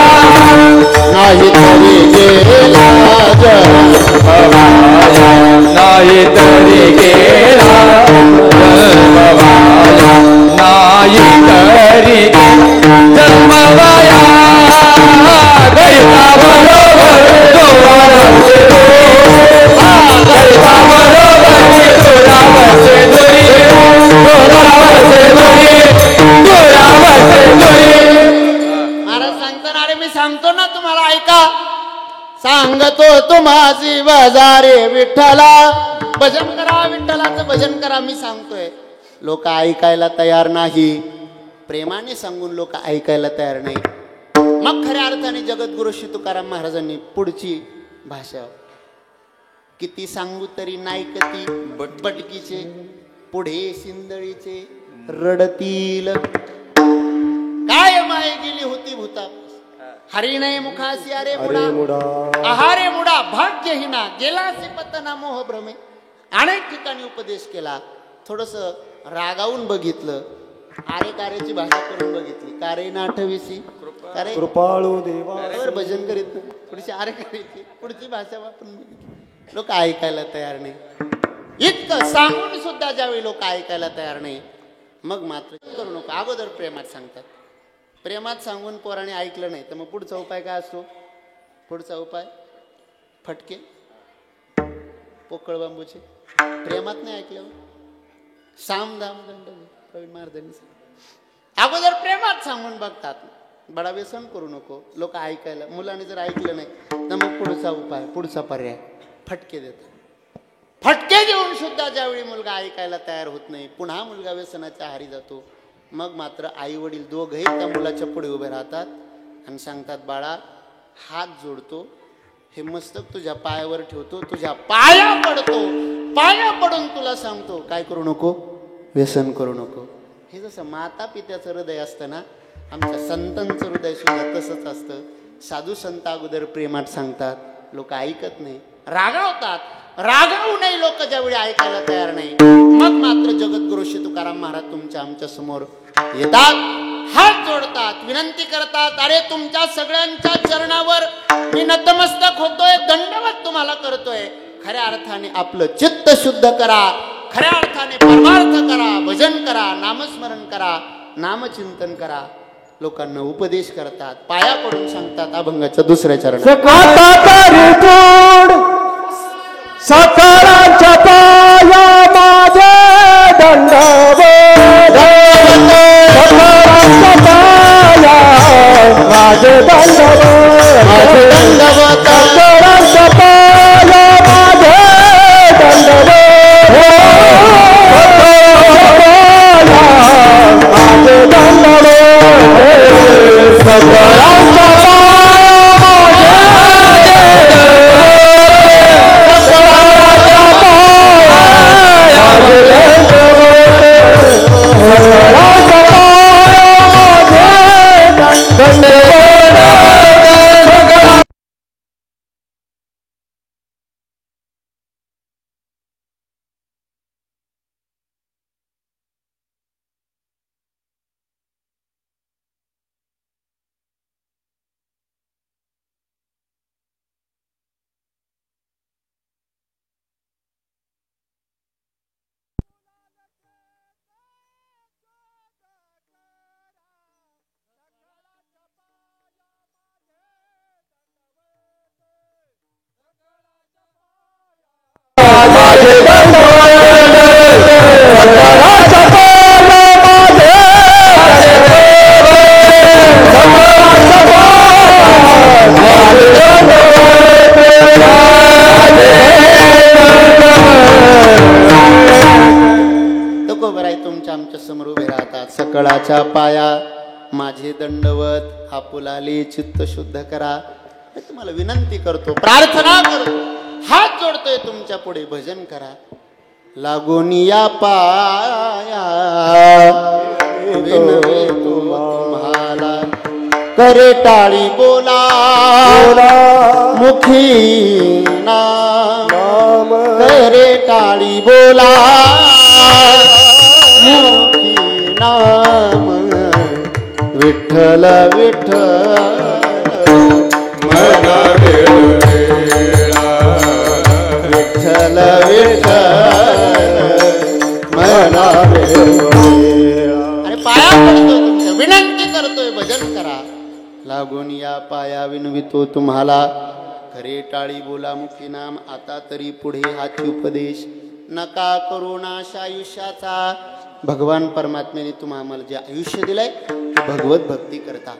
रे विठ्ठला, भजन करा, विठ्ठलाचं भजन करा. मी सांगतोय लोक ऐकायला तयार नाही. प्रेमाने सांगून लोक ऐकायला तयार नाही. मग खऱ्या अर्थाने जगद्गुरु श्री तुकाराम महाराजांनी पुढची भाषा, किती सांगू तरी नायकती बटकीचे, पुढे सिंदळीचे रडतील. काय माय गेली होती भूता, हरी नाही मुखासी अरे मुडा, आहारे मुडा भाग्यहीना, गेलासी पतना मोह भ्रमे. अनेक ठिकाणी उपदेश केला. थोडस रागावून बघितलं, आरे कार्याची भाषा करून बघितली. कारे नाठविसी अरे कृपाळू देवा, भजन करीत नाही. थोडीशी आरे करायची, पुढची भाषा वापरून बघितली. लोक ऐकायला तयार नाही. इतकं सांगून सुद्धा ज्यावेळी लोक ऐकायला तयार नाही, मग मात्र करू नका. अगोदर प्रेमात सांगतात. प्रेमात सांगून पोराने ऐकलं नाही तर मग पुढचा उपाय काय असतो? पुढचा उपाय फटके, पोकळ बांबूचे. प्रेमात नाही ऐकल्यावर साम दाम दंड प्रवीण महाराजांनी अगोदर प्रेमात सांगून बघतात. बडा व्यसन करू नको. लोक ऐकायला, मुलाने जर ऐकलं नाही तर मग पुढचा उपाय, पुढचा पर्याय फटके देतात. फटके देऊन सुद्धा ज्यावेळी मुलगा ऐकायला तयार होत नाही, पुन्हा मुलगा व्यसनाच्या आहारी जातो, मग मात्र आई वडील दोघंही त्या मुलाच्या पुढे उभे राहतात आणि सांगतात, बाळा हात जोडतो, हे मस्तक तुझ्या पायावर ठेवतो, तुझ्या पाया पडतो, पाया पडून तुला सांगतो काय करू नको, व्यसन करू नको. हे जसं माता पित्याचं हृदय असतं ना, आमच्या संतांचं हृदय सुद्धा तसंच असतं. साधू संत अगोदर प्रेमात सांगतात, लोक ऐकत नाही, रागावतात. रागावू नये लोक ज्यावेळी ऐकायला तयार नाही, मग मात्र जगद्गुरु श्री तुकाराम महाराज तुमच्या आमच्या समोर येतात, हात जोडतात, विनंती करतात. अरे तुमच्या सगळ्यांच्या चरणावर मी नतमस्तक होतोय, दंडवत तुम्हाला करतोय. खऱ्या अर्थाने आपलं चित्त शुद्ध करा, खऱ्या अर्थाने परमार्थ करा, भजन करा, नामस्मरण करा, नामचिंतन करा. लोकांना उपदेश करतात, पाया पडून सांगतात. अभंगाच्या दुसऱ्या चरणात सकाळच्या पाया माझे दंडवत, सकाळच्या पाया माझे दंडवत, सकाळच्या पाया माझे दंडवत, माझे दंडवत, सकाळच्या सकळाच्या पाया माझे दंडवत, आपुलाले चित्त शुद्ध करा. मी तुम्हाला विनंती करतो, प्रार्थना करतो, हात जोडतोय तुमच्या पुढे, भजन करा. लागून या पाया विनवितो तुम्हाला, करे टाळी बोला मुखी नाम, करे टाळी बोला मुखी नाम. विठ्ठल विठ्ठल मना वेळा, विठ्ठल विठ्ठल मना वेळा. अरे पाया पडतोय तुमच्या, विनंती करतोय, भजन करा. लागून या पाया विनवितो तुम्हाला, खरे टाळी बोला मुखी नाम. आता तरी पुढे हाची उपदेश, नका करू नाश आयुष्याचा. भगवान परमात्म्याने तुम्हाला जे आयुष्य दिलंय भगवत भक्ती करता,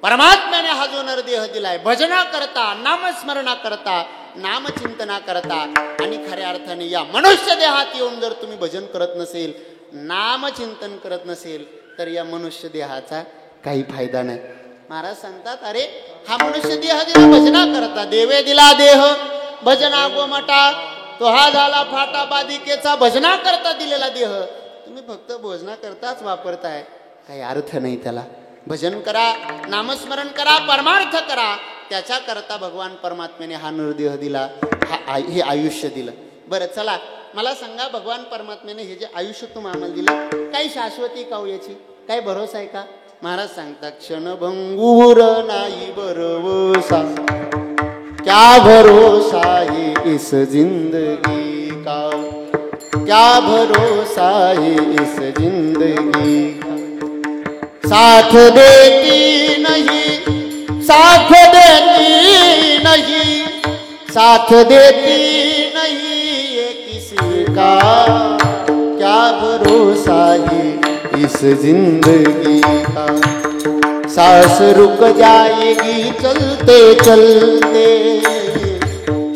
परमात्म्याने हा जो नरदेह दिलाय भजना करता, नामस्मरणा करता, नामचिंतना करता आणि खऱ्या अर्थाने या मनुष्य देहात येऊन जर तुम्ही भजन करत नसेल, नामचिंतन करत नसेल, तर या मनुष्य देहाचा काही फायदा नाही. महाराज सांगतात, अरे हा मनुष्य देह दिला भजना करता, देवे दिला देह भजना गोमटा, तो हा झाला फाटा बादिकेचा भजना करता दिलेला देह. तुम्ही फक्त भोजना करताच वापरताय, काही अर्थ नाही त्याला. भजन करा, नामस्मरण करा, परमार्थ करा. त्याच्या करता भगवान परमात्म्याने हा नरदेह दिला, हे आयुष्य दिलं. बरं चला मला सांगा, भगवान परमात्म्याने हे जे आयुष्य तुम्हाला आम्हाला दिलं, काही शाश्वती का याची काही भरोसा आहे का? महाराज सांगतात, क्षणभंगूर नाही भरोसा, क्या भरोसा है इस जिंदगी का, क्या भरोसा है इस जिंदगी का. साथ देती नहीं, साथ देती नहीं, साथ देती नहीं ये किसी का, क्या भरोसा है इस जिंदगी का. सांस रुक जाएगी चलते चलते,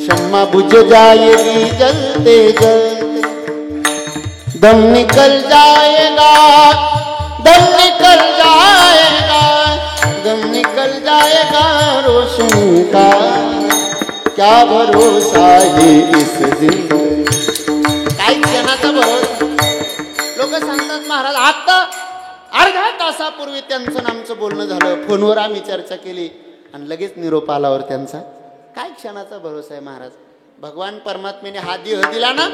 शम्मा बुझ जाएगी जलते जलते, दम निकल जाएगा, दम निकल जाएगा, दम निकल जाएगा रोशनी का, क्या भरोसा है इस जिंदगी. काही क्षणाचा भरोसा. लोक सांगतात, महाराज आता अर्ध्या तासापूर्वी त्यांचं आमचं बोलणं झालं, फोनवर आम्ही चर्चा केली आणि लगेच निरोप आलावर त्यांचा. काय क्षणाचा भरोसा आहे महाराज. भगवान परमात्म्याने हा देह दिला ना,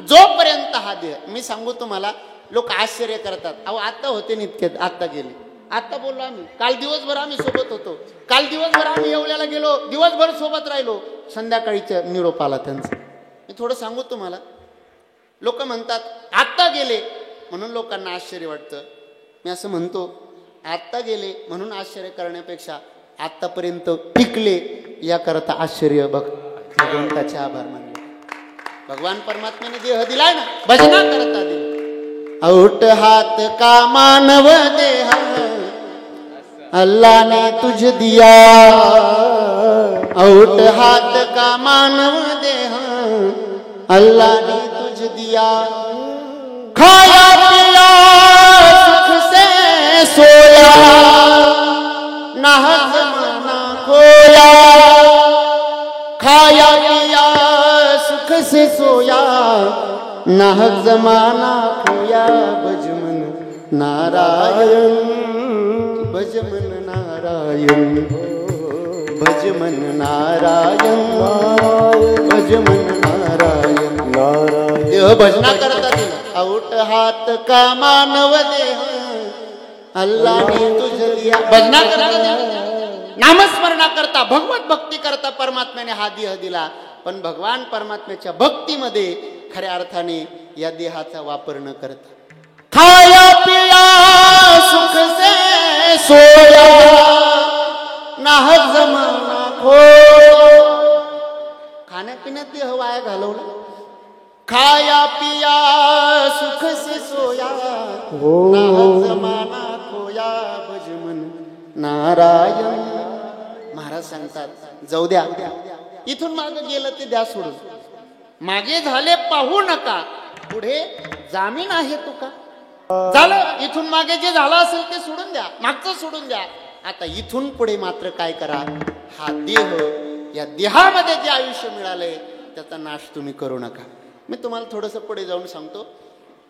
जोपर्यंत हा देह, मी सांगू तुम्हाला, लोक आश्चर्य करतात. अहो आता होते नित्यात, आता गेले. आता बोललो आम्ही, काल दिवसभर आम्ही सोबत होतो, काल दिवसभर आम्ही येवल्याला गेलो, दिवसभर सोबत राहिलो, संध्याकाळीच्या निरोप आला त्यांचा. मी थोडं सांगू तुम्हाला, लोक म्हणतात आत्ता गेले म्हणून लोकांना आश्चर्य वाटतं. मी असं म्हणतो, आत्ता गेले म्हणून आश्चर्य करण्यापेक्षा आत्तापर्यंत टिकले याकरता आश्चर्य बघ, भगवंताचे आभार मानले. भगवान परमात्म्याने देह दिलाय ना, भजना करता दिला. औट हाथ का मानव देह अल्लाह ने तुझ दिया, औट हाथ का मानव देह अल्लाह ने तुझ दिया. खाया पिया सुख से सोया, ना जमाना खोया. खाया पिया सुख से सोया, नाहक जमाना खोया. भजमन नारायण, भजमन नारायण, भजमन नारायण, भजमन नारायण नारायण. देह भजना करता दिला, औट हात का मानव देह अल्लाह ने तुझ दिया. भजना करता दिला, नामस्मरणा करता, भगवत भक्ती करता परमात्म्याने हा देह दिला. पण भगवान परमात्म्याच्या भक्तीमध्ये खऱ्या अर्थाने या देहाचा वापर न करता, खाया पिया सुख से सोया, नाहक जमाना खो. खाण्यापिण्यात देह वाया घालवला. खाया पिया सुख से सोया, नाहक जमाना खोया. भजमन नारायण. महाराज सांगतात, जाऊ द्या, इथून मागे गेलं ते द्या सोडून, मागे झाले पाहू नका, पुढे जामीन आहे तुका. झालं, इथून मागे जे झालं असेल ते सोडून द्या, मागचं सोडून द्या. आता इथून पुढे मात्र काय करा, हा देह, या देहामध्ये जे आयुष्य मिळालंय त्याचा नाश तुम्ही करू नका. मी तुम्हाला थोडंसं पुढे जाऊन सांगतो,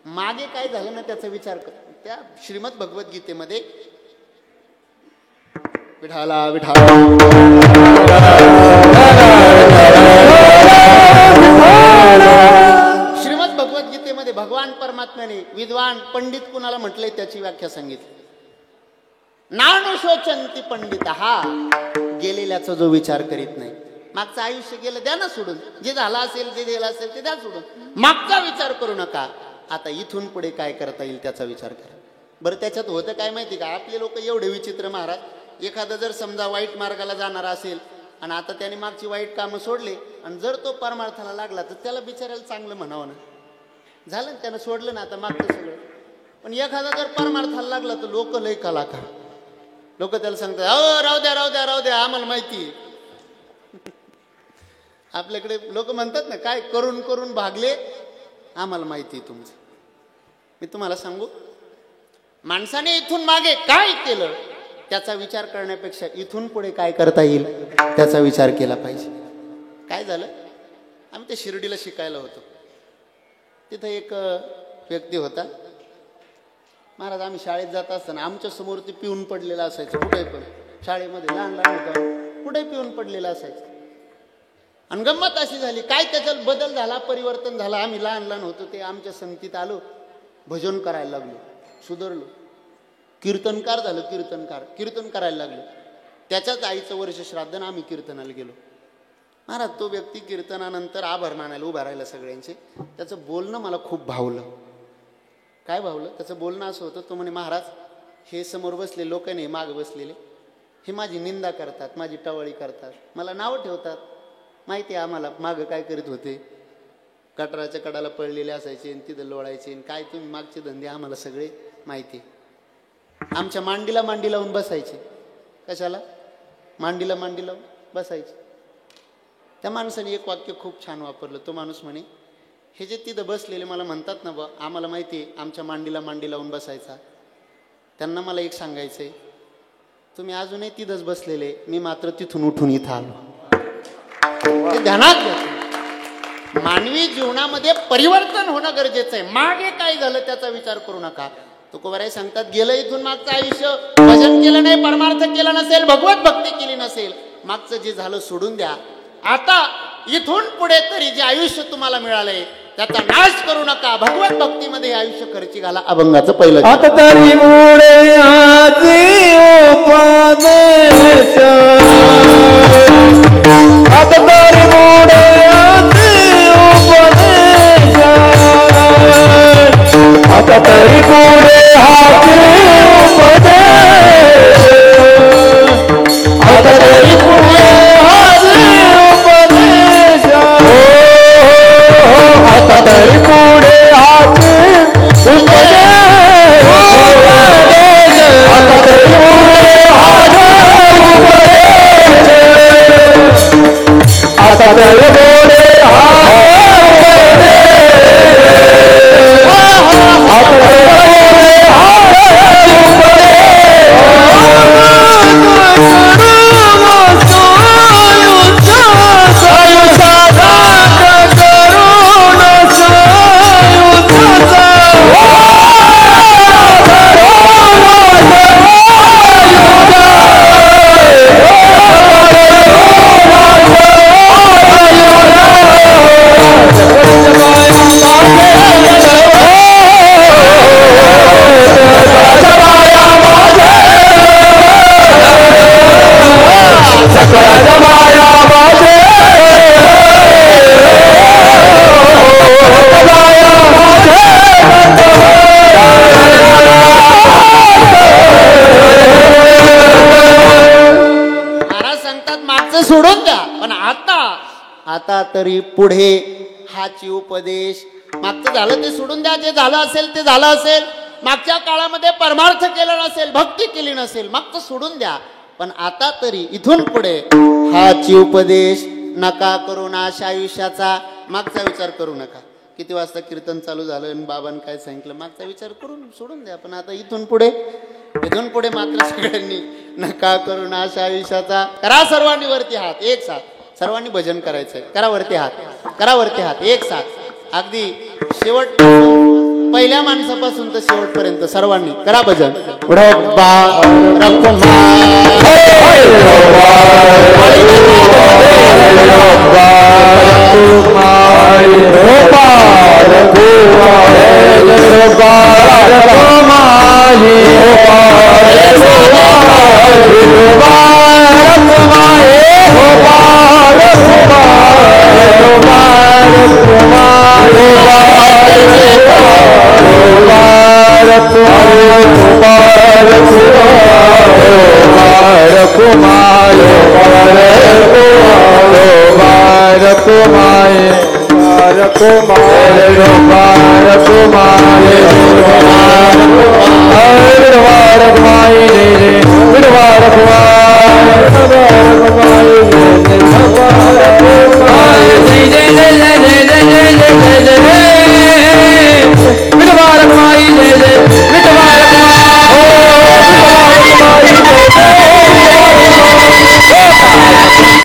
मागे काय झालं ना त्याचा विचार कर. त्या श्रीमद भगवद्गीतेमध्ये विठाला विठाला श्रीमद भगवद्गीतेमध्ये भगवान परमात्म्याने विद्वान पंडित कुणाला म्हटलंय त्याची व्याख्या सांगितली. नानुशोचंती पंडित, हा गेलेल्याचा जो विचार करीत नाही. मागचं आयुष्य गेलं द्या ना सोडून, जे झालं असेल जे गेलं असेल ते द्या सोडून, मागचा विचार करू नका. आता इथून पुढे काय करता येईल त्याचा विचार करा. बरं त्याच्यात होतं काय माहिती का, आपले लोक एवढे विचित्र महाराज, एखादा जर समजा वाईट मार्गाला जाणारा असेल आणि आता त्याने मागची वाईट कामं सोडले आणि जर तो परमार्थाला लागला तर त्याला बिचारायला चांगलं म्हणावं ना. झालं ना, त्यानं सोडलं ना आता मागचं सगळं. पण एखादा जर परमार्थाला लागला तर लोक लय कलाकार, लोक त्याला सांगतात, अहो राहू द्या राहू द्या राहू द्या, आम्हाला माहिती. आपल्याकडे लोक म्हणतात ना, काय करून करून भागले. आम्हाला माहिती आहे तुमचं. मी तुम्हाला सांगू, माणसाने इथून मागे काय केलं त्याचा विचार करण्यापेक्षा इथून पुढे काय करता येईल त्याचा विचार केला पाहिजे. काय झालं, आम्ही ते शिर्डीला शिकायला होतो. तिथं एक व्यक्ती होता. महाराज, आम्ही शाळेत जात असताना आमच्या समोर ते पिऊन पडलेलं असायचं. कुठे पण शाळेमध्ये लहान लहान होतो, कुठे पिऊन पडलेलं असायचं. आणि गंमत अशी झाली, काय त्याच्यात बदल झाला, परिवर्तन झाला. आम्ही लहान लहान होतो ते आमच्या संगतीत आलो, भजन करायला लागलो, सुधारलो, कीर्तनकार झालं. कीर्तन करायला लागलो. त्याच्याच आईचं वर्ष श्राद्ध, आम्ही कीर्तनाला गेलो. महाराज, तो व्यक्ती कीर्तनानंतर आभार मानायला उभा राहिला सगळ्यांचे. त्याचं बोलणं मला खूप भावलं. काय भावलं, त्याचं बोलणं असं होतं. तो म्हणे, महाराज, हे समोर बसले लोक नाही, मागं बसलेले, हे माझी निंदा करतात, माझी टवाळी करतात, मला नावं ठेवतात. माहिती आहे आम्हाला मागं काय करीत होते. कटराच्या कडाला पडलेले असायचे आणि तिथं लोळायचे आणि काय तुम्ही मागचे धंदे आम्हाला सगळे माहिती. आमच्या मांडीला मांडी लावून बसायचे. कशाला? मांडीला मांडी लावून बसायचे. त्या माणसाने एक वाक्य खूप छान वापरलं. तो माणूस म्हणे, हे जे तिथं बसलेले मला म्हणतात ना बा, आम्हाला माहिती आहे आमच्या मांडीला मांडी लावून बसायचा, त्यांना मला एक सांगायचंय, तुम्ही अजूनही तिथंच बसलेले, मी मात्र तिथून उठून इथं आलो. ते ध्यानात घ्या. मानवी जीवनामध्ये परिवर्तन होणं गरजेचं आहे. मागे काय झालं त्याचा विचार करू नका. तुकोबाराय सांगतात, गेलं इथून मागचं आयुष्य, भजन केलं नाही, परमार्थ केला नसेल, भगवत भक्ती केली नसेल, मागचं जे झालं सोडून द्या. आता इथून पुढे तरी जे आयुष्य तुम्हाला मिळालंय त्याचा नाश करू नका. भगवत भक्तीमध्ये हे आयुष्य खर्ची घाला. अभंगाचं पहिलं. आता तरी मुळे आजी उपदेश, आता तरी मुळे आजी उपदेश, आता तरी पुढे हाती उपदेश, आता तरी पुढे हाती उपदेश, आता तरी पुढे हाती उपदेश, आता तरी पुढे हाती उपदेश, आता तरी पुढे सोडून द्या. पण आता तरी पुढे हाची उपदेश. मागचं झालं ते सोडून द्या. जे झालं असेल ते झालं असेल. मागच्या काळामध्ये परमार्थ केला नसेल, भक्ती केली नसेल, मागचं सोडून द्या. पण आता तरी इथून पुढे हाची उपदेश. नका करू नाश आयुष्याचा. मागचा विचार करू नका. किती वाजता कीर्तन चालू झालं आणि बाबांनी काय सांगितलं, मागचा विचार करून सोडून द्या. पण आता इथून पुढे मात्र सगळ्यांनी नका करू नाश आयुष्याचा. करा सर्वांनी वरती हात एक साथ. सर्वांनी भजन करायचंय. करा वरती हात, करा वरती हात एक साथ. अगदी शेवट, पहिल्या माणसापासून तर शेवटपर्यंत सर्वांनी करा भजन. कुमार